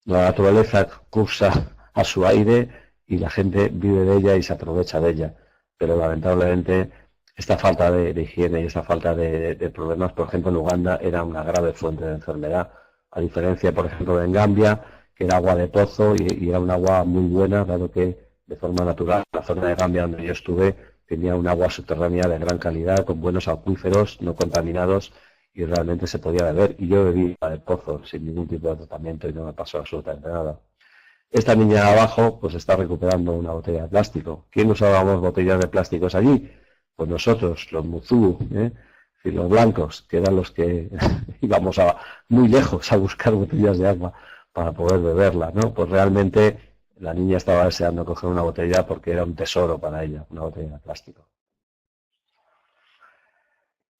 la naturaleza cursa a su aire y la gente vive de ella y se aprovecha de ella. Pero lamentablemente esta falta de higiene y esta falta de problemas, por ejemplo, en Uganda era una grave fuente de enfermedad. A diferencia, por ejemplo, de en Gambia, que era agua de pozo y era un agua muy buena, dado que de forma natural la zona de Gambia donde yo estuve tenía un agua subterránea de gran calidad, con buenos acuíferos, no contaminados, y realmente se podía beber. Y yo bebí agua de pozo sin ningún tipo de tratamiento y no me pasó absolutamente nada. Esta niña de abajo pues está recuperando una botella de plástico. ¿Quién usábamos botellas de plásticos allí? Pues nosotros, los muzú, y los blancos, que eran los que íbamos muy lejos a buscar botellas de agua para poder beberla, ¿no? Pues realmente la niña estaba deseando coger una botella porque era un tesoro para ella, una botella de plástico.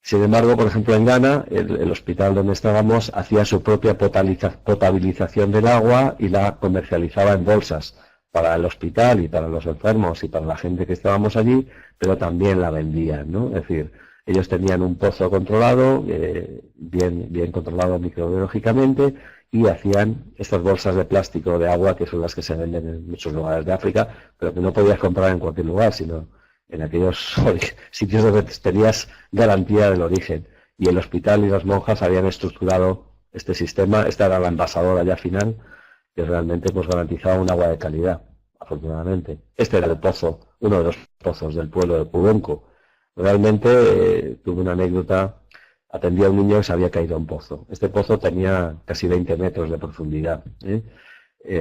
Sin embargo, por ejemplo, en Ghana, el hospital donde estábamos hacía su propia potabilización del agua y la comercializaba en bolsas para el hospital y para los enfermos y para la gente que estábamos allí, pero también la vendían, ¿no? Es decir, ellos tenían un pozo controlado, bien controlado microbiológicamente, y hacían estas bolsas de plástico de agua, que son las que se venden en muchos lugares de África, pero que no podías comprar en cualquier lugar, sino en aquellos sitios donde tenías garantía del origen. Y el hospital y las monjas habían estructurado este sistema. Esta era la envasadora ya final, que realmente pues garantizaba un agua de calidad, afortunadamente. Este era el pozo, uno de los pozos del pueblo de Pubonco. Realmente tuve una anécdota. Atendía a un niño que se había caído a un pozo. Este pozo tenía casi 20 metros de profundidad.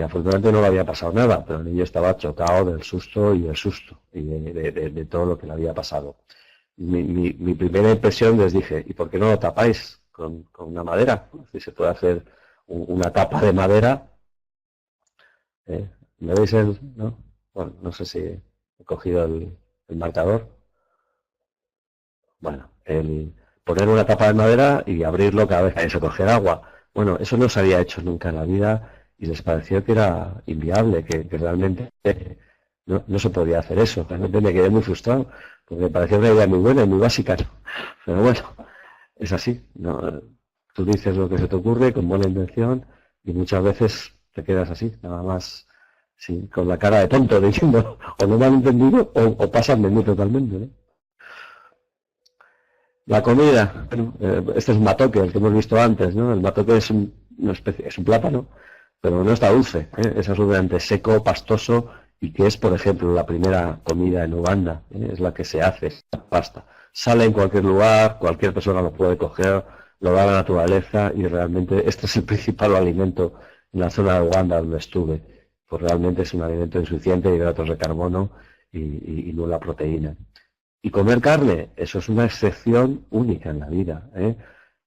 Afortunadamente no le había pasado nada, pero el niño estaba chocado del susto y de todo lo que le había pasado. Mi primera impresión les dije, ¿y por qué no lo tapáis con una madera? Si se puede hacer una tapa de madera. ¿Me veis no? Bueno, no sé si he cogido el marcador. Bueno, poner una tapa de madera y abrirlo cada vez que se cogiera agua. Bueno, eso no se había hecho nunca en la vida y les pareció que era inviable, que realmente no se podía hacer eso. Realmente me quedé muy frustrado, porque me pareció una idea muy buena y muy básica, ¿no? Pero bueno, es así, ¿no? Tú dices lo que se te ocurre con buena intención y muchas veces te quedas así, nada más, sí, con la cara de tonto, diciendo o no me han entendido o pasan de mí totalmente, ¿no? La comida, este es un matoque, el que hemos visto antes, ¿no? El matoque es una especie, es un plátano, pero no está dulce, es absolutamente seco, pastoso, y que es, por ejemplo, la primera comida en Uganda, es la que se hace, la pasta. Sale en cualquier lugar, cualquier persona lo puede coger, lo da la naturaleza, y realmente este es el principal alimento en la zona de Uganda donde estuve. Pues realmente es un alimento insuficiente de hidratos de carbono y nula proteína. Y comer carne, eso es una excepción única en la vida.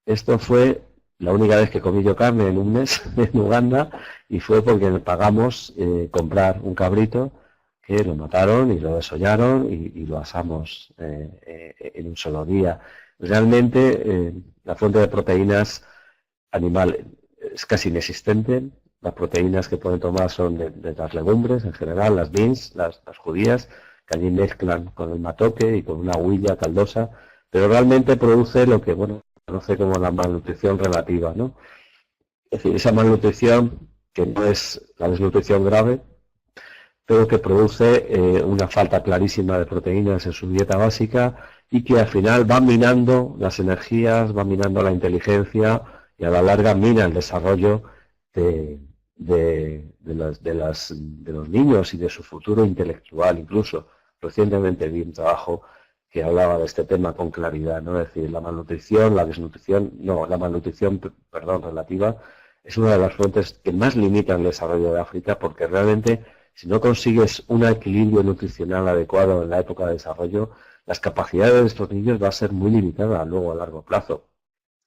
Esto fue la única vez que comí yo carne en un mes en Uganda, y fue porque pagamos comprar un cabrito que lo mataron y lo desollaron y lo asamos en un solo día. Realmente la fuente de proteínas animal es casi inexistente. Las proteínas que pueden tomar son de las legumbres en general, las beans, las judías, que allí mezclan con el matoque y con una huilla caldosa, pero realmente produce lo que, bueno, se conoce como la malnutrición relativa, ¿no? Es decir, esa malnutrición que no es la desnutrición grave, pero que produce una falta clarísima de proteínas en su dieta básica y que al final va minando las energías, va minando la inteligencia y a la larga mina el desarrollo de los niños y de su futuro intelectual incluso. Recientemente vi un trabajo que hablaba de este tema con claridad, ¿no? Es decir, la malnutrición, la desnutrición, no, la malnutrición, perdón, relativa, es una de las fuentes que más limitan el desarrollo de África, porque realmente si no consigues un equilibrio nutricional adecuado en la época de desarrollo, las capacidades de estos niños va a ser muy limitada luego a largo plazo,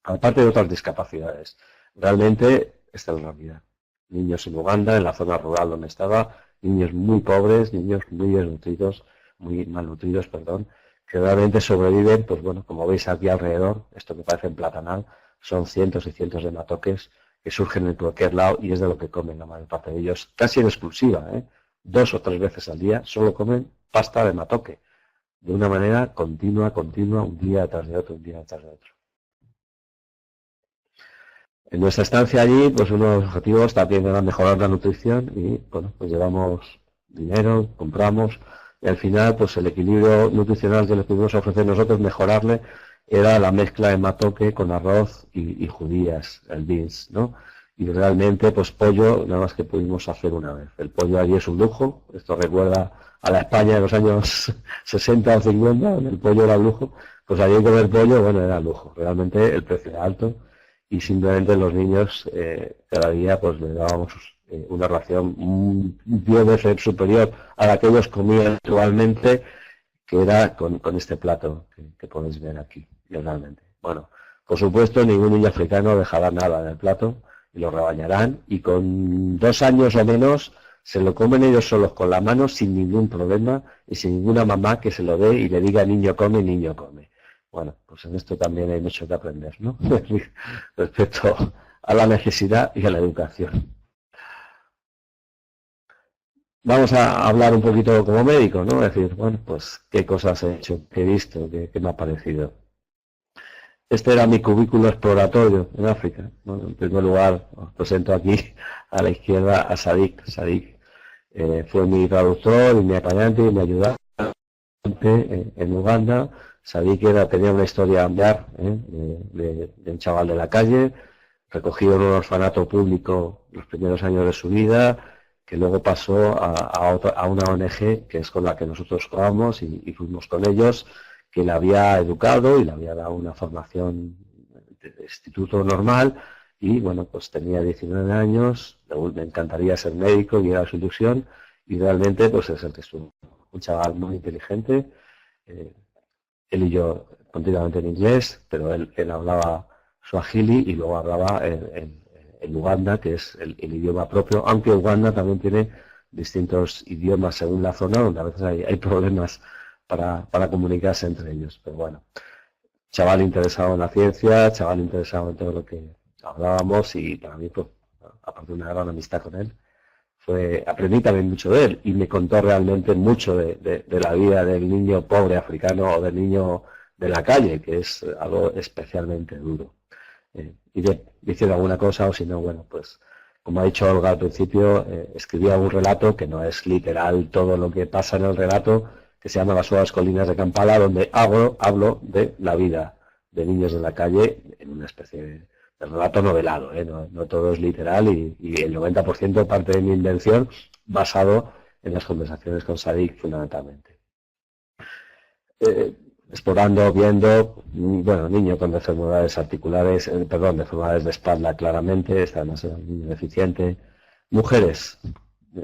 aparte de otras discapacidades. Realmente esta es la realidad. Niños en Uganda, en la zona rural donde estaba, niños muy pobres, niños muy desnutridos, muy malnutridos, perdón, que realmente sobreviven, pues bueno, como veis aquí alrededor, esto que parece en platanal, son cientos y cientos de matoques que surgen en cualquier lado y es de lo que comen la mayor parte de ellos, casi en exclusiva, 2 o 3 veces al día solo comen pasta de matoque, de una manera continua, un día tras de otro, un día tras de otro. En nuestra estancia allí, pues uno de los objetivos también era mejorar la nutrición y, bueno, pues llevamos dinero, compramos y al final, pues el equilibrio nutricional que le pudimos ofrecer nosotros, mejorarle, era la mezcla de matoque con arroz y judías, el beans, ¿no? Y realmente, pues pollo, nada más que pudimos hacer una vez. El pollo allí es un lujo, esto recuerda a la España de los años 60 o 50, donde el pollo era un lujo, pues allí comer pollo, bueno, era lujo, realmente el precio era alto y simplemente los niños cada día pues le dábamos una ración 10 veces superior a la que ellos comían actualmente, que era con este plato que podéis ver aquí, realmente. Bueno, por supuesto ningún niño africano dejará nada en el plato y lo rebañarán y con 2 años o menos se lo comen ellos solos con la mano sin ningún problema y sin ninguna mamá que se lo dé y le diga niño come, niño come. Bueno, pues en esto también hay mucho que aprender, ¿no? Respecto a la necesidad y a la educación. Vamos a hablar un poquito como médico, ¿no? Es decir, bueno, pues qué cosas he hecho, qué he visto, qué me ha parecido. Este era mi cubículo exploratorio en África. Bueno, en primer lugar, os presento aquí a la izquierda a Sadiq. Sadiq fue mi traductor y mi acompañante y mi ayudante en Uganda. Sadiq tenía una historia familiar de un chaval de la calle, recogido en un orfanato público los primeros años de su vida, que luego pasó a una ONG que es con la que nosotros jugamos y fuimos con ellos, que le había educado y le había dado una formación de instituto normal y bueno, pues tenía 19 años, le encantaría ser médico y era su ilusión y realmente pues es el que es un chaval muy inteligente, él y yo continuamente en inglés, pero él hablaba suajili y luego hablaba en Uganda, que es el idioma propio, aunque Uganda también tiene distintos idiomas según la zona, donde a veces hay problemas para comunicarse entre ellos. Pero bueno, chaval interesado en la ciencia, chaval interesado en todo lo que hablábamos y para mí, pues, aparte de una gran amistad con él, aprendí también mucho de él y me contó realmente mucho de la vida del niño pobre africano o del niño de la calle, que es algo especialmente duro. Y diciendo alguna cosa o si no, bueno, pues como ha dicho Olga al principio, escribía un relato que no es literal todo lo que pasa en el relato, que se llama Las suaves colinas de Kampala, donde hablo de la vida de niños de la calle en una especie de relato novelado, no todo es literal y el 90% parte de mi invención basado en las conversaciones con Sadiq fundamentalmente. Explorando, viendo, bueno, niño con enfermedades articulares, de enfermedades de espalda claramente, además era un niño deficiente. Mujeres,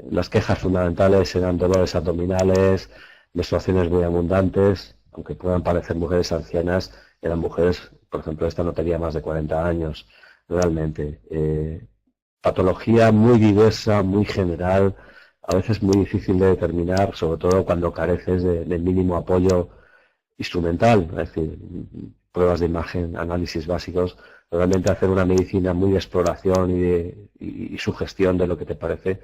las quejas fundamentales eran dolores abdominales, menstruaciones muy abundantes, aunque puedan parecer mujeres ancianas, eran mujeres, por ejemplo, esta no tenía más de 40 años, realmente. Patología muy diversa, muy general, a veces muy difícil de determinar, sobre todo cuando careces del mínimo apoyo instrumental, es decir, pruebas de imagen, análisis básicos, realmente hacer una medicina muy de exploración y sugestión de lo que te parece,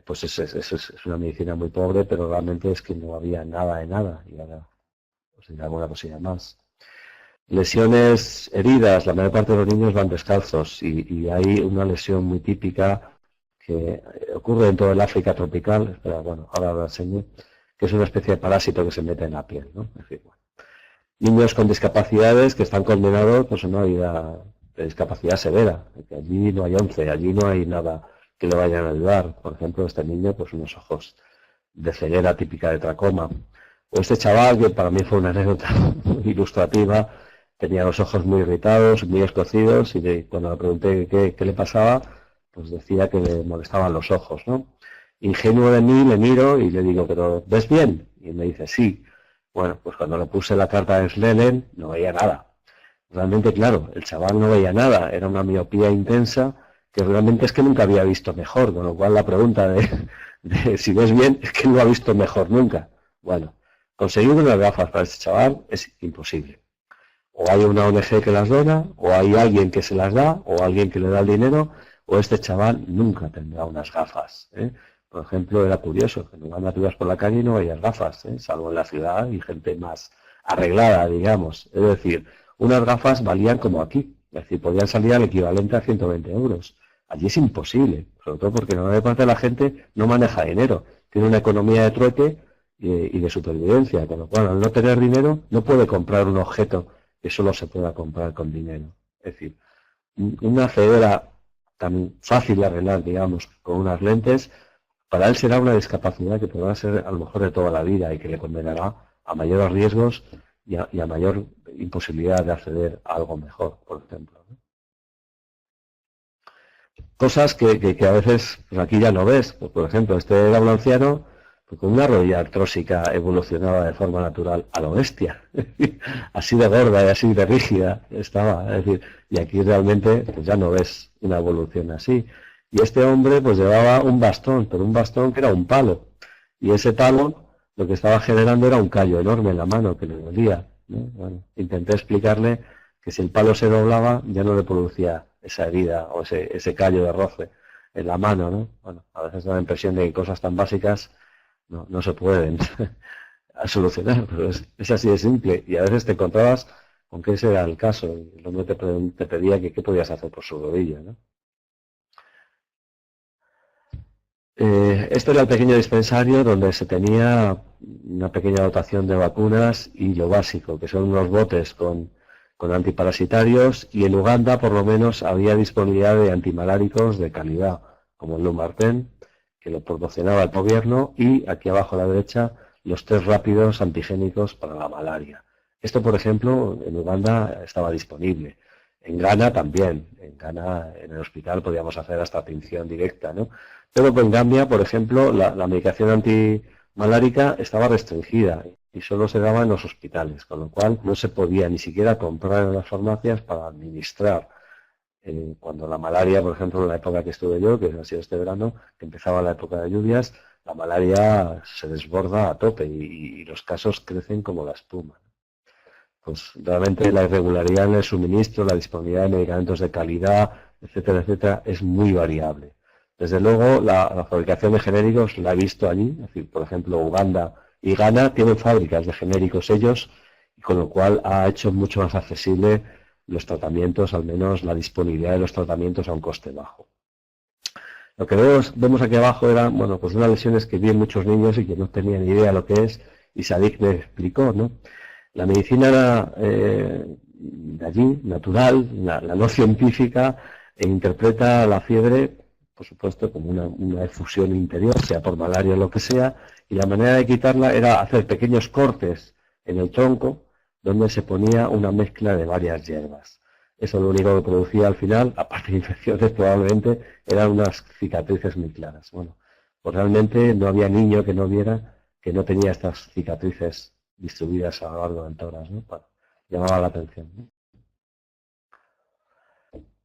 pues es una medicina muy pobre, pero realmente es que no había nada de nada, y ahora pues diré alguna cosilla más. Lesiones, heridas, la mayor parte de los niños van descalzos y hay una lesión muy típica que ocurre en todo el África tropical, pero bueno, ahora lo enseño, que es una especie de parásito que se mete en la piel, ¿no? Es decir, bueno, niños con discapacidades que están condenados pues, a una vida de discapacidad severa, que allí no hay 11, allí no hay nada que le vayan a ayudar. Por ejemplo, este niño, pues unos ojos de ceguera típica de tracoma. O este chaval, que para mí fue una anécdota muy ilustrativa, tenía los ojos muy irritados, muy escocidos, y cuando le pregunté qué le pasaba, pues decía que le molestaban los ojos, ¿no? Ingenuo de mí, le miro y le digo, ¿pero ves bien? Y me dice, sí. Bueno, pues cuando le puse la carta de Snellen, no veía nada. Realmente, claro, el chaval no veía nada, era una miopía intensa que realmente es que nunca había visto mejor, con lo cual la pregunta de si ves bien es que no ha visto mejor nunca. Bueno, conseguir unas gafas para este chaval es imposible. O hay una ONG que las dona, o hay alguien que se las da, o alguien que le da el dinero, o este chaval nunca tendrá unas gafas, ¿eh? Por ejemplo, era curioso, que en Uganda tú ibas por la calle y no veías gafas, ¿eh? Salvo en la ciudad y gente más arreglada, digamos. Es decir, unas gafas valían como aquí, es decir, podían salir al equivalente a 120 euros. Allí es imposible, sobre todo porque la mayor parte de la gente no maneja dinero, tiene una economía de trueque y de supervivencia, con lo cual al no tener dinero no puede comprar un objeto que solo se pueda comprar con dinero. Es decir, una ceguera tan fácil de arreglar, digamos, con unas lentes, para él será una discapacidad que podrá ser a lo mejor de toda la vida y que le condenará a mayores riesgos y a mayor imposibilidad de acceder a algo mejor, por ejemplo, ¿no? Cosas que a veces pues aquí ya no ves. Pues, por ejemplo, este era un anciano pues, con una rodilla artrósica evolucionada de forma natural a lo bestia. Así de gorda y así de rígida estaba. Es decir, y aquí realmente pues, ya no ves una evolución así. Y este hombre pues llevaba un bastón, pero un bastón que era un palo. Y ese palo lo que estaba generando era un callo enorme en la mano que le dolía, ¿no? Bueno, intenté explicarle que si el palo se doblaba ya no le producía esa herida o ese callo de roce en la mano, ¿no? Bueno, a veces da la impresión de que cosas tan básicas no se pueden solucionar, pero es así de simple. Y a veces te encontrabas con que ese era el caso y el hombre te pedía que qué podías hacer por su rodilla, ¿no? Este era el pequeño dispensario donde se tenía una pequeña dotación de vacunas y lo básico, que son unos botes con antiparasitarios, y en Uganda por lo menos había disponibilidad de antimaláricos de calidad, como el Lumarten, que lo proporcionaba el gobierno, y aquí abajo a la derecha los test rápidos antigénicos para la malaria. Esto, por ejemplo, en Uganda estaba disponible. En Ghana también. En Ghana, en el hospital, podíamos hacer hasta tinción directa, ¿no? Pero en Gambia, por ejemplo, la medicación antimalárica estaba restringida y solo se daba en los hospitales, con lo cual no se podía ni siquiera comprar en las farmacias para administrar. Cuando la malaria, por ejemplo, en la época que estuve yo, que ha sido este verano, que empezaba la época de lluvias, la malaria se desborda a tope y los casos crecen como la espuma. Pues realmente la irregularidad en el suministro, la disponibilidad de medicamentos de calidad, etcétera, etcétera, es muy variable. Desde luego, la fabricación de genéricos la he visto allí, es decir, por ejemplo, Uganda y Ghana tienen fábricas de genéricos ellos, y con lo cual ha hecho mucho más accesible los tratamientos, al menos la disponibilidad de los tratamientos a un coste bajo. Lo que vemos aquí abajo eran, bueno, pues unas lesiones que vi en muchos niños y que no tenían ni idea lo que es, y Sadik me explicó, ¿no? La medicina de allí, natural, la no científica, interpreta la fiebre, por supuesto, como una efusión interior, sea por malaria o lo que sea, y la manera de quitarla era hacer pequeños cortes en el tronco, donde se ponía una mezcla de varias hierbas. Eso lo único que producía al final, aparte de infecciones probablemente, eran unas cicatrices muy claras. Bueno, pues realmente no había niño que no viera que no tenía estas cicatrices distribuidas a lo largo del tórax, ¿no? Bueno, llamaba la atención, ¿no?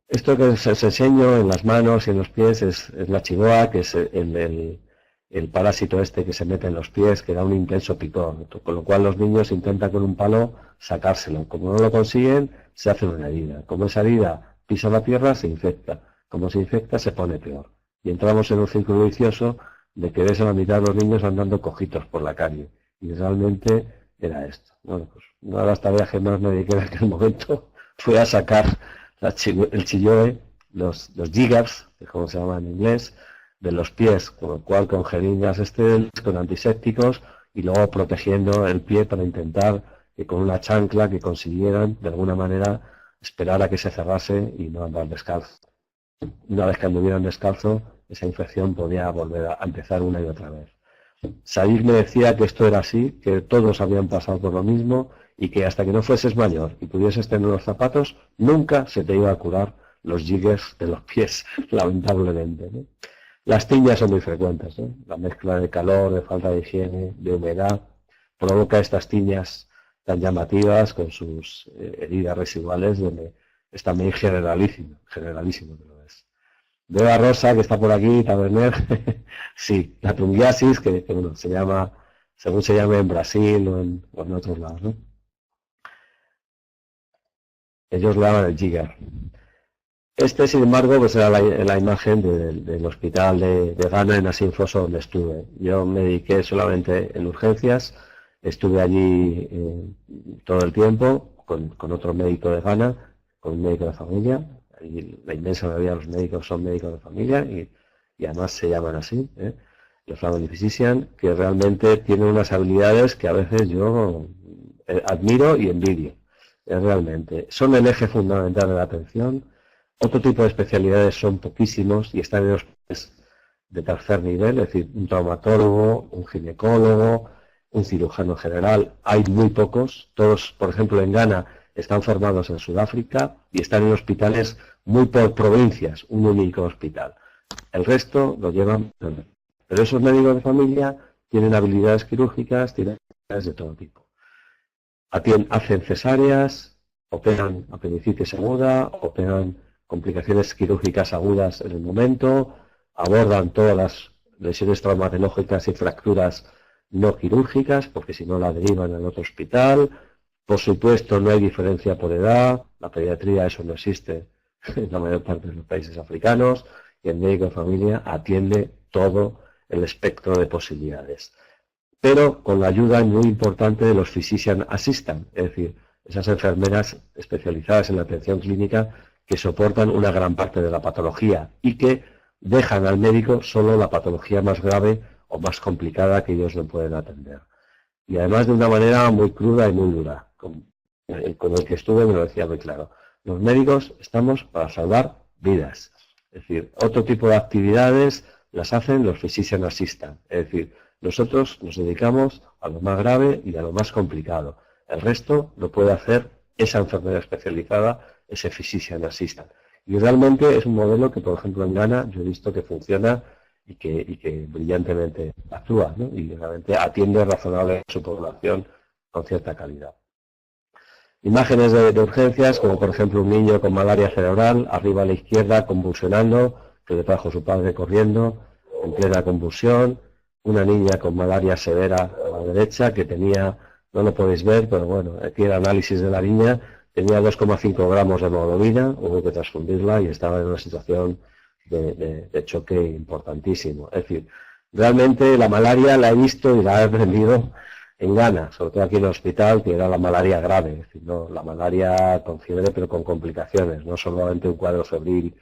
Esto que os enseño en las manos y en los pies es la chigoa, que es el parásito este que se mete en los pies, que da un intenso picor, con lo cual los niños intentan con un palo sacárselo. Como no lo consiguen, se hace una herida. Como esa herida pisa la tierra, se infecta. Como se infecta, se pone peor. Y entramos en un círculo vicioso de que ves a la mitad de los niños andando cojitos por la calle. Y realmente era esto. Bueno, pues una de las tareas que más me dediqué en aquel momento fue a sacar el chilloe, los jiggers, que es como se llama en inglés, de los pies, con lo cual con jeringas estériles, con antisépticos, y luego protegiendo el pie para intentar que con una chancla que consiguieran de alguna manera esperar a que se cerrase y no andar descalzo. Una vez que anduvieran descalzo, esa infección podía volver a empezar una y otra vez. Said me decía que esto era así, que todos habían pasado por lo mismo y que hasta que no fueses mayor y pudieses tener los zapatos, nunca se te iba a curar los jiggers de los pies, lamentablemente, ¿no? Las tiñas son muy frecuentes, ¿no? La mezcla de calor, de falta de higiene, de humedad, provoca estas tiñas tan llamativas con sus heridas residuales, donde es también generalísimo que lo es. Veo a Rosa, que está por aquí, Taberner. Sí, la trungiasis, que bueno, se llama, según se llame en Brasil o en otros lados, ¿no? Ellos lo llaman el jigger. Este, sin embargo, pues era la imagen del hospital de Ghana, en Asinfoso, donde estuve. Yo me dediqué solamente en urgencias, estuve allí todo el tiempo con otro médico de Ghana, con un médico de familia. Y la inmensa mayoría de los médicos son médicos de familia y además se llaman así, los Family Physician, que realmente tienen unas habilidades que a veces yo admiro y envidio. Realmente son el eje fundamental de la atención. Otro tipo de especialidades son poquísimos y están en los de tercer nivel, es decir, un traumatólogo, un ginecólogo, un cirujano general. Hay muy pocos. Todos, por ejemplo, en Ghana están formados en Sudáfrica y están en hospitales muy por provincias, un único hospital. El resto lo llevan. Pero esos médicos de familia tienen habilidades quirúrgicas, tienen habilidades de todo tipo. Hacen cesáreas, operan apendicitis aguda, operan complicaciones quirúrgicas agudas en el momento, abordan todas las lesiones traumatológicas y fracturas no quirúrgicas, porque si no la derivan al otro hospital. Por supuesto, no hay diferencia por edad, la pediatría, eso no existe en la mayor parte de los países africanos, y el médico de familia atiende todo el espectro de posibilidades. Pero con la ayuda muy importante de los physician assistant, es decir, esas enfermeras especializadas en la atención clínica que soportan una gran parte de la patología y que dejan al médico solo la patología más grave o más complicada que ellos no pueden atender. Y además de una manera muy cruda y muy dura. Con el que estuve me lo decía muy claro. Los médicos estamos para salvar vidas. Es decir, otro tipo de actividades las hacen los physician assistant. Es decir, nosotros nos dedicamos a lo más grave y a lo más complicado. El resto lo puede hacer esa enfermera especializada, ese physician assistant. Y realmente es un modelo que, por ejemplo, en Ghana yo he visto que funciona y que brillantemente actúa, ¿no? Y realmente atiende razonable a su población con cierta calidad. Imágenes de urgencias, como por ejemplo un niño con malaria cerebral, arriba a la izquierda convulsionando, que le trajo su padre corriendo, en plena convulsión. Una niña con malaria severa a la derecha, que tenía, no lo podéis ver, pero bueno, aquí el análisis de la niña, tenía 2,5 gramos de hemoglobina, hubo que transfundirla y estaba en una situación de choque importantísimo. Es decir, realmente la malaria la he visto y la he aprendido en Ghana, sobre todo aquí en el hospital, que era la malaria grave, es decir, no, la malaria con fiebre pero con complicaciones, no solamente un cuadro febril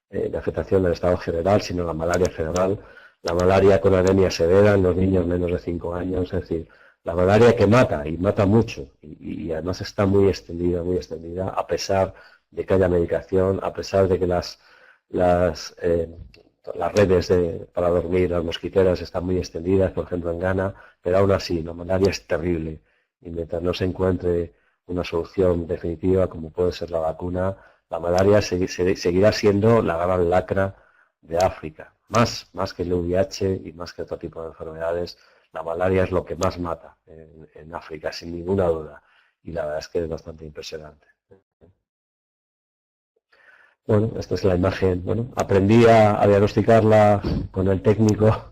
de afectación del estado general, sino la malaria cerebral, la malaria con anemia severa en los niños menos de 5 años, es decir, la malaria que mata, y mata mucho, y además está muy extendida, a pesar de que haya medicación, a pesar de que las redes para dormir, las mosquiteras, están muy extendidas, por ejemplo en Ghana, pero aún así la malaria es terrible, y mientras no se encuentre una solución definitiva, como puede ser la vacuna, la malaria seguirá siendo la gran lacra de África. Más que el VIH y más que otro tipo de enfermedades, la malaria es lo que más mata en África, sin ninguna duda. Y la verdad es que es bastante impresionante. Bueno, esta es la imagen. Bueno, aprendí a diagnosticarla con el técnico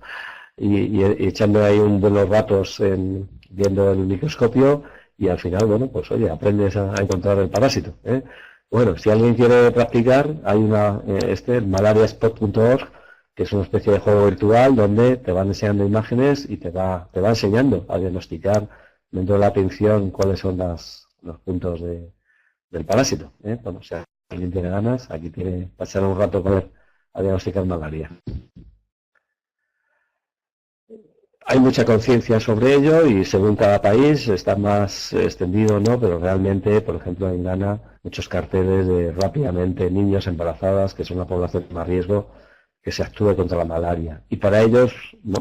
y echando ahí buenos ratos viendo el microscopio, y al final, bueno, pues oye, aprendes a encontrar el parásito, ¿eh? Bueno, si alguien quiere practicar, hay malariaspot.org, que es una especie de juego virtual donde te van enseñando imágenes y te va enseñando a diagnosticar dentro de la atención cuáles son los puntos del parásito, ¿eh? Bueno, o sea, si alguien tiene ganas, aquí tiene pasar un rato a diagnosticar malaria. Hay mucha conciencia sobre ello y según cada país está más extendido o no, pero realmente, por ejemplo, en Ghana, muchos carteles de rápidamente niños embarazadas, que son una población de más riesgo, que se actúe contra la malaria. Y para ellos,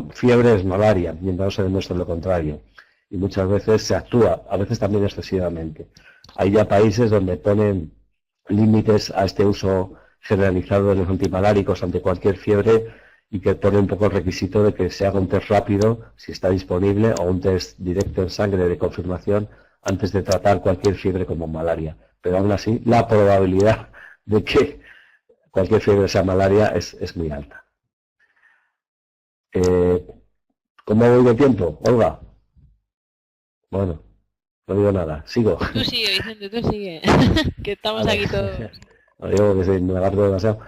fiebre es malaria, mientras no se demuestra lo contrario. Y muchas veces se actúa, a veces también excesivamente. Hay ya países donde ponen límites a este uso generalizado de los antimaláricos ante cualquier fiebre y que pone un poco el requisito de que se haga un test rápido, si está disponible, o un test directo en sangre de confirmación antes de tratar cualquier fiebre como malaria. Pero aún así, la probabilidad de que cualquier fiebre sea malaria es muy alta. ¿Cómo voy de tiempo, Olga? Bueno, no digo nada, sigo. Tú sigue, Vicente, tú sigue. Que estamos Vale. aquí todos. No digo que me agarro demasiado.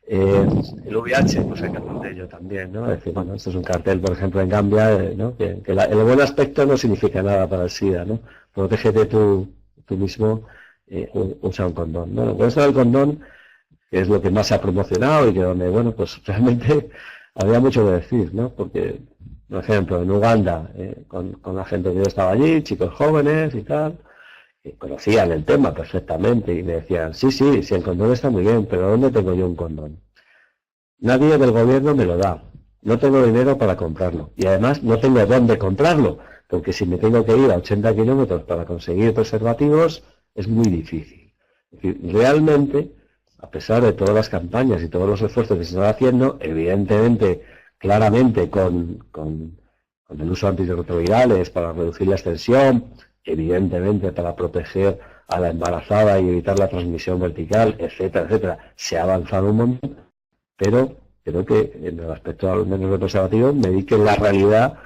El VIH, pues hay que hablar de ello también, ¿no? Es decir, bueno, esto es un cartel, por ejemplo, en Gambia, ¿no? Que el buen aspecto no significa nada para el SIDA, ¿no? Protégete tú mismo, usa un condón. Bueno, con eso del condón, que es lo que más se ha promocionado y que donde, bueno, pues realmente había mucho que decir, ¿no? Porque, por ejemplo, en Uganda, con la gente que yo estaba allí, chicos jóvenes y tal, conocían el tema perfectamente y me decían, sí, el condón está muy bien, pero ¿dónde tengo yo un condón? Nadie del gobierno me lo da, no tengo dinero para comprarlo y además no tengo dónde comprarlo, porque si me tengo que ir a 80 kilómetros para conseguir preservativos es muy difícil. Es decir, realmente, a pesar de todas las campañas y todos los esfuerzos que se están haciendo, evidentemente, claramente con el uso de antirretrovirales para reducir la extensión, evidentemente para proteger a la embarazada y evitar la transmisión vertical, etcétera, etcétera, se ha avanzado un montón, pero creo que en el aspecto al menos del preservativo me di que en la realidad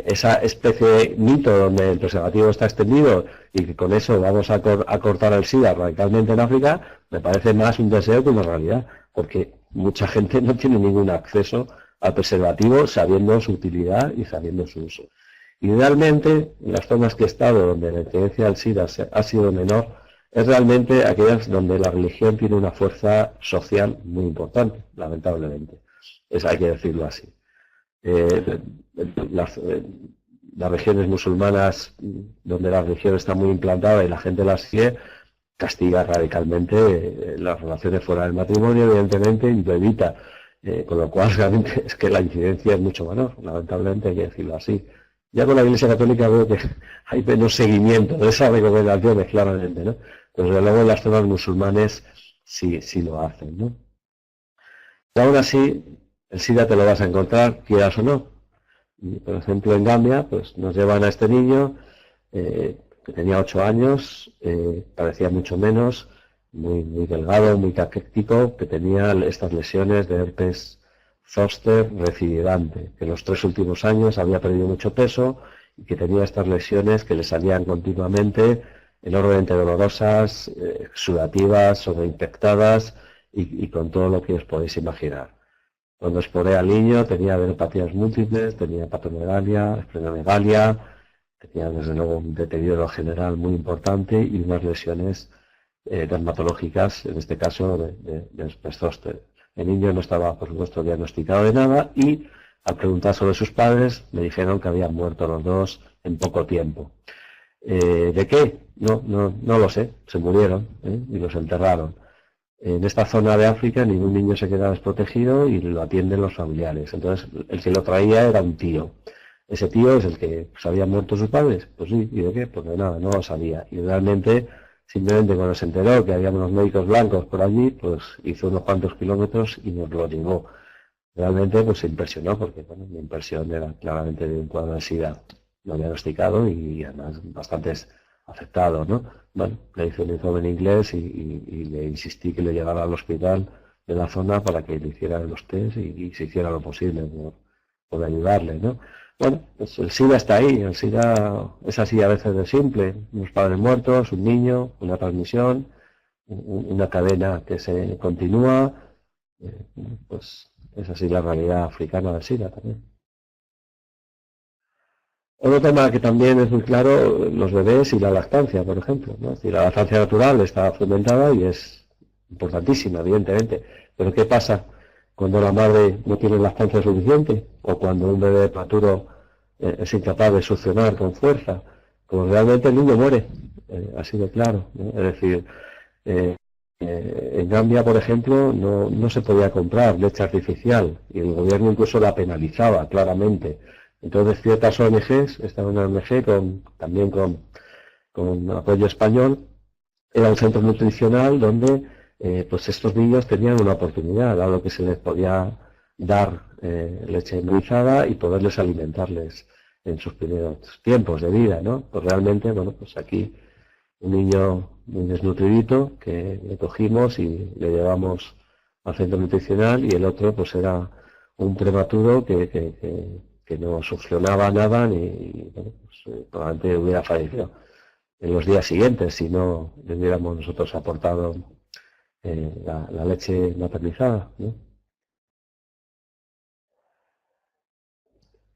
esa especie de mito donde el preservativo está extendido y que con eso vamos a cortar el SIDA radicalmente en África, me parece más un deseo que una realidad, porque mucha gente no tiene ningún acceso al preservativo sabiendo su utilidad y sabiendo su uso. Idealmente, en las zonas que he estado donde la incidencia del SIDA ha sido menor, es realmente aquellas donde la religión tiene una fuerza social muy importante, lamentablemente. Hay que decirlo así. Las regiones musulmanas donde la religión está muy implantada y la gente las sigue, castiga radicalmente las relaciones fuera del matrimonio, evidentemente, y lo evita. Con lo cual, realmente, es que la incidencia es mucho menor, lamentablemente, hay que decirlo así. Ya con la Iglesia Católica veo que hay menos seguimiento de esas recomendaciones, claramente, ¿no? Pero desde luego en las zonas musulmanes sí lo hacen, ¿no? Y aún así, el SIDA te lo vas a encontrar, quieras o no. Y, por ejemplo, en Gambia, pues nos llevan a este niño que tenía 8 años, parecía mucho menos, muy delgado, muy caquético, que tenía estas lesiones de herpes zóster recidivante, que en los 3 últimos años había perdido mucho peso y que tenía estas lesiones que le salían continuamente, enormemente dolorosas, sudativas, sobreinfectadas y con todo lo que os podéis imaginar. Cuando exploré al niño tenía adenopatías múltiples, tenía hepatomegalia, esplenomegalia, tenía desde luego un deterioro general muy importante y unas lesiones dermatológicas, en este caso de herpes zóster. El niño no estaba, por supuesto, diagnosticado de nada y al preguntar sobre sus padres me dijeron que habían muerto los dos en poco tiempo. ¿De qué? No lo sé, se murieron y los enterraron. En esta zona de África ningún niño se queda desprotegido y lo atienden los familiares. Entonces el que lo traía era un tío. ¿Ese tío es el que se habían muerto sus padres? Pues sí. ¿Y de qué? Pues de nada, no lo sabía. Y realmente, simplemente cuando se enteró que había unos médicos blancos por allí, pues hizo unos cuantos kilómetros y nos lo llevó. Realmente pues se impresionó porque bueno, mi impresión era claramente de un cuadro de SIDA no diagnosticado y además bastante afectado, ¿no? Bueno, le hice un informe en inglés y le insistí que le llegara al hospital de la zona para que le hicieran los test y se hiciera lo posible por ayudarle, ¿no? Bueno, pues el SIDA está ahí, el SIDA es así a veces de simple, unos padres muertos, un niño, una transmisión, una cadena que se continúa, pues es así la realidad africana del SIDA también. Otro tema que también es muy claro, los bebés y la lactancia, por ejemplo, ¿no? Es decir, la lactancia natural está fomentada y es importantísima, evidentemente. Pero ¿qué pasa cuando la madre no tiene lactancia suficiente? O cuando un bebé prematuro es incapaz de succionar con fuerza. Pues realmente el niño muere, así de claro, ¿no? Es decir, en Gambia, por ejemplo, no se podía comprar leche artificial y el gobierno incluso la penalizaba claramente. Entonces ciertas ONGs, esta una ONG también con apoyo español, era un centro nutricional donde pues estos niños tenían una oportunidad, dado que se les podía dar leche embotellada y poderles alimentarles en sus primeros tiempos de vida, ¿no? Pues realmente, bueno, pues aquí un niño muy desnutridito que le cogimos y le llevamos al centro nutricional, y el otro pues era un prematuro que no succionaba nada y bueno, pues, probablemente hubiera fallecido en los días siguientes si no le hubiéramos nosotros aportado la leche maternizada, ¿no?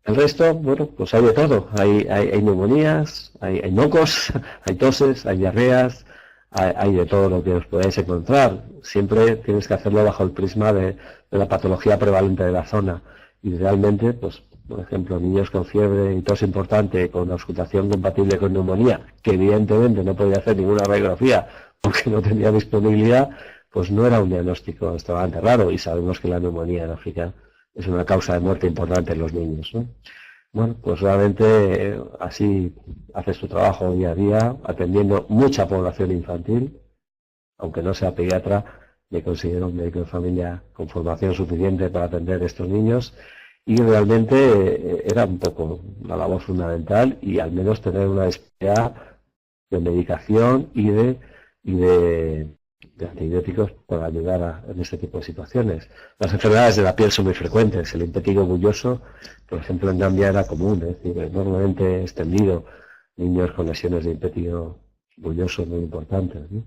El resto, bueno, pues hay de todo. Hay neumonías, hay mocos, hay toses, hay diarreas, hay de todo lo que os podáis encontrar. Siempre tienes que hacerlo bajo el prisma de la patología prevalente de la zona. Y realmente, pues, por ejemplo, niños con fiebre y tos importante, con auscultación compatible con neumonía, que evidentemente no podía hacer ninguna radiografía porque no tenía disponibilidad, pues no era un diagnóstico extremadamente raro, y sabemos que la neumonía en África es una causa de muerte importante en los niños, ¿no? Bueno, pues realmente así haces tu trabajo día a día, atendiendo mucha población infantil, aunque no sea pediatra. Me considero un médico de familia con formación suficiente para atender a estos niños, y realmente era un poco la labor fundamental, y al menos tener una especie de medicación y de antibióticos para ayudar en este tipo de situaciones. Las enfermedades de la piel son muy frecuentes. El impetigo bulloso, por ejemplo, en Gambia era común, es decir, enormemente extendido, niños con lesiones de impetigo bulloso muy importantes, ¿no?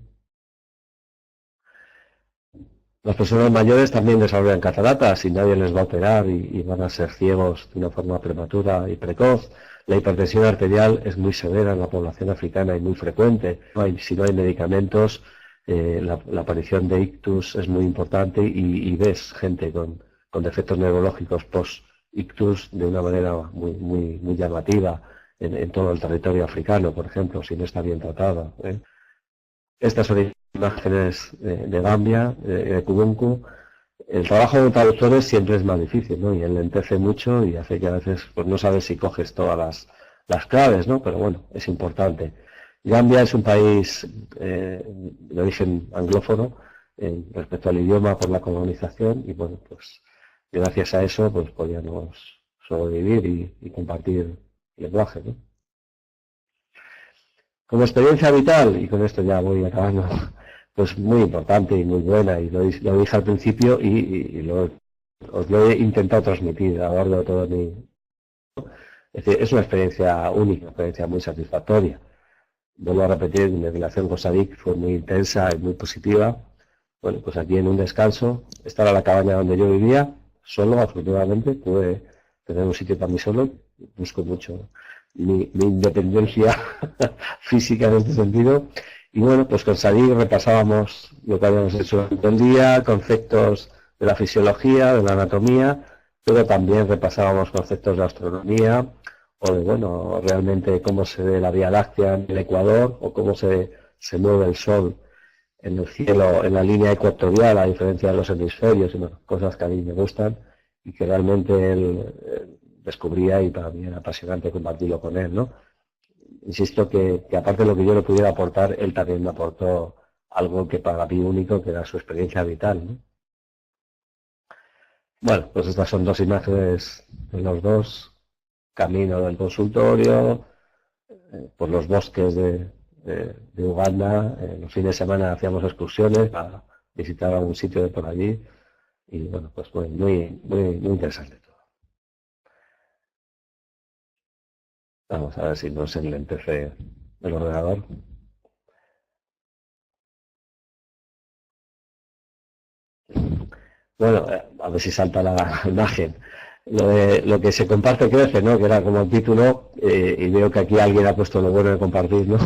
Las personas mayores también desarrollan cataratas y nadie les va a operar y van a ser ciegos de una forma prematura y precoz. La hipertensión arterial es muy severa en la población africana y muy frecuente. Si no hay medicamentos, la aparición de ictus es muy importante, y ves gente con defectos neurológicos post-ictus de una manera muy llamativa en todo el territorio africano, por ejemplo, si no está bien tratada, ¿eh? Estas son imágenes de Gambia, de Kubunku. El trabajo de traductores siempre es más difícil, ¿no? Y enlentece mucho y hace que a veces pues no sabes si coges todas las claves, ¿no? Pero bueno, es importante. Gambia es un país de origen anglófono respecto al idioma por la colonización, y bueno, pues gracias a eso pues podíamos sobrevivir y compartir lenguaje, ¿no? Como experiencia vital, y con esto ya voy acabando, pues muy importante y muy buena, y lo dije al principio os lo he intentado transmitir a lo largo de todo Es decir, es una experiencia única, una experiencia muy satisfactoria. Vuelvo a repetir, mi relación con Sadik fue muy intensa y muy positiva. Bueno, pues aquí en un descanso, esta era la cabaña donde yo vivía, solo, afortunadamente, pude tener un sitio para mí solo. Busco mucho mi independencia física en este sentido. Y bueno, pues con Sadik repasábamos lo que habíamos hecho durante el día, conceptos de la fisiología, de la anatomía, pero también repasábamos conceptos de astronomía, o de, bueno, realmente cómo se ve la Vía Láctea en el Ecuador, o cómo se mueve el Sol en el cielo, en la línea ecuatorial, a diferencia de los hemisferios, y bueno, cosas que a mí me gustan y que realmente él descubría, y para mí era apasionante compartirlo con él, ¿no? Insisto que aparte de lo que yo le pudiera aportar, él también me aportó algo que para mí único, que era su experiencia vital, ¿no? Bueno, pues estas son dos imágenes de los dos, camino del consultorio, por los bosques de Uganda. Los fines de semana hacíamos excursiones para visitar algún sitio de por allí, y bueno, pues muy interesante todo. Vamos a ver si nos enlentece el ordenador. Bueno, a ver si salta la imagen. Lo que se comparte crece, ¿no? Que era como el título, y veo que aquí alguien ha puesto lo bueno de compartir, ¿no?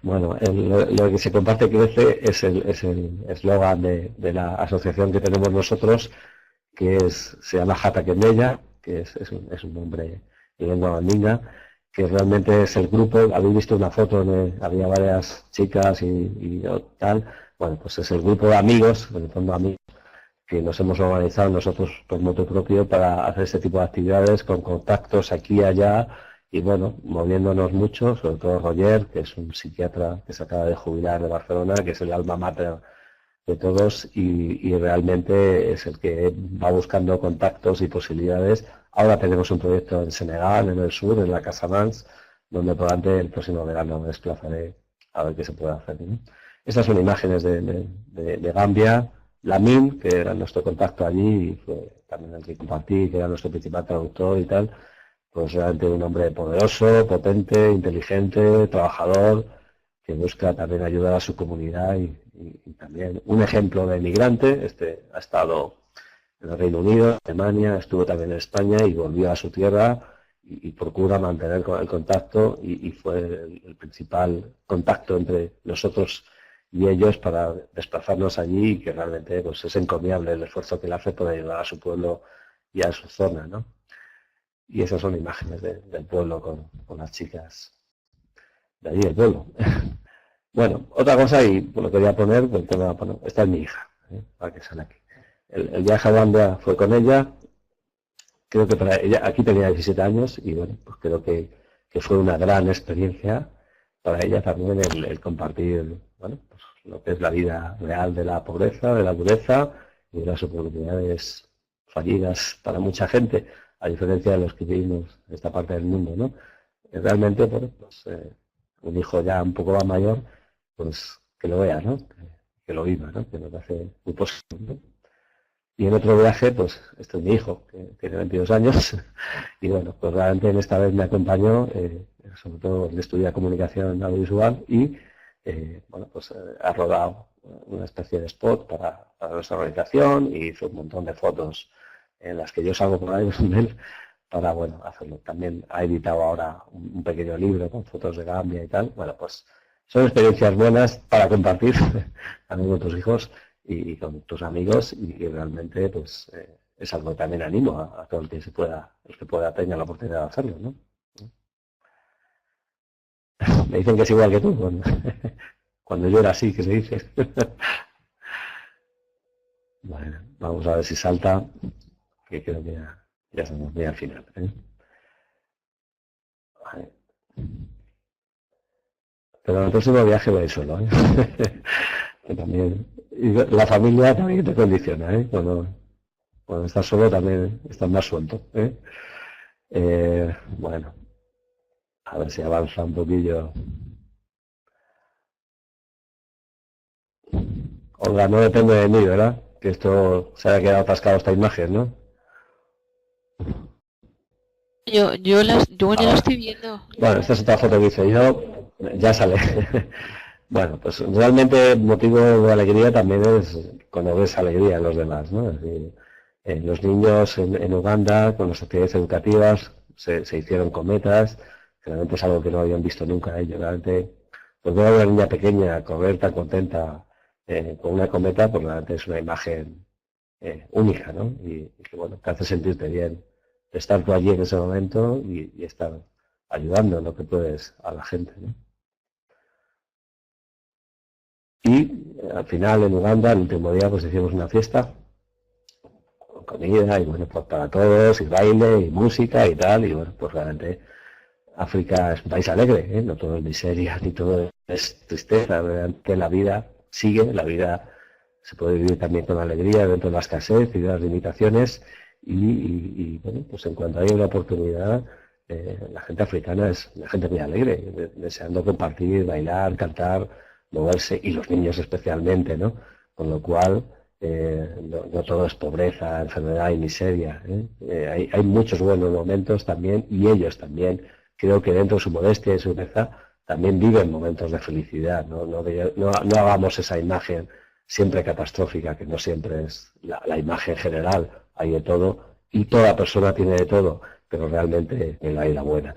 Bueno, lo que se comparte crece es el eslogan de la asociación que tenemos nosotros, que se llama Jata Kendeya, que es un nombre de lengua mandinga, que realmente es el grupo. Habéis visto una foto donde había varias chicas y tal. Bueno, pues es el grupo de amigos, en el fondo amigos, que nos hemos organizado nosotros por motu propio para hacer este tipo de actividades, con contactos aquí y allá, y bueno, moviéndonos mucho, sobre todo Roger, que es un psiquiatra que se acaba de jubilar de Barcelona, que es el alma mater de todos y realmente es el que va buscando contactos y posibilidades. Ahora tenemos un proyecto en Senegal, en el sur, en la Casamance, donde probablemente el próximo verano me desplazaré a ver qué se puede hacer, ¿no? Estas son imágenes de Gambia. Lamin, que era nuestro contacto allí, y fue también el que compartí, que era nuestro principal traductor y tal, pues realmente un hombre poderoso, potente, inteligente, trabajador, que busca también ayudar a su comunidad y también un ejemplo de migrante. Este ha estado en el Reino Unido, en Alemania, estuvo también en España y volvió a su tierra y procura mantener el contacto y fue el principal contacto entre nosotros y ellos para desplazarnos allí y que realmente pues es encomiable el esfuerzo que él hace por ayudar a su pueblo y a su zona, ¿no? Y esas son imágenes del pueblo con las chicas de allí del pueblo. Bueno, otra cosa, y lo quería poner, porque esta es mi hija, para que sale aquí. El viaje a Gambia fue con ella, creo que para ella, aquí tenía 17 años, y bueno, pues creo que fue una gran experiencia para ella también el compartir, bueno, pues lo que es la vida real de la pobreza, de la dureza y de las oportunidades fallidas para mucha gente, a diferencia de los que vivimos en esta parte del mundo, ¿no? Realmente, bueno, pues un hijo ya un poco más mayor, pues que lo vea, ¿no? Que lo viva, ¿no? Que nos hace muy positivo, ¿no? Y en otro viaje, pues este es mi hijo, que tiene 22 años, y bueno, pues realmente en esta vez me acompañó, sobre todo él estudia comunicación audiovisual y, bueno, pues ha rodado una especie de spot para nuestra organización y hizo un montón de fotos en las que yo salgo por ahí con él para, bueno, hacerlo. También ha editado ahora un pequeño libro con fotos de Gambia y tal. Bueno, pues son experiencias buenas para compartir también con tus hijos y con tus amigos y realmente pues es algo que también animo a todo el que pueda tener la oportunidad de hacerlo, ¿no? Me dicen que es igual que tú cuando yo era así, que se dice. Bueno, vamos a ver si salta, que creo que ya estamos bien al final, ¿eh? Vale. Pero en el próximo viaje voy solo, ¿eh? Que también, y la familia también te condiciona, ¿eh? Cuando estás solo también estás más suelto, ¿eh? Bueno, a ver si avanza un poquillo. Olga, no depende de mí, ¿verdad? Que esto se haya quedado atascado esta imagen, ¿no? Yo ya la estoy viendo. Bueno, esta es otra foto que hice yo, ya sale. Bueno, pues realmente motivo de alegría también es cuando ves alegría en los demás, ¿no? Es decir, los niños en Uganda, con las actividades educativas, se hicieron cometas, que realmente es algo que no habían visto nunca ellos. Realmente, pues ver a una niña pequeña correr tan contenta con una cometa, pues realmente es una imagen única, ¿no? Y que, bueno, te hace sentirte bien estar tú allí en ese momento y estar ayudando en lo que puedes a la gente, ¿no? Y al final en Uganda, el último día, pues hicimos una fiesta con comida y bueno, pues para todos, y baile y música y tal, y bueno, pues realmente África es un país alegre, ¿eh? No todo es miseria ni todo es tristeza, realmente la vida sigue, la vida se puede vivir también con alegría dentro de la escasez y de las limitaciones y bueno, pues en cuanto hay una oportunidad, la gente africana es una gente muy alegre, deseando compartir, bailar, cantar, moverse, y los niños especialmente, ¿no? Con lo cual, no todo es pobreza, enfermedad y miseria, ¿eh? Hay muchos buenos momentos también, y ellos también, creo que dentro de su modestia y su belleza, también viven momentos de felicidad, ¿no? No hagamos esa imagen siempre catastrófica, que no siempre es la imagen general, hay de todo, y toda persona tiene de todo, pero realmente en la vida buena.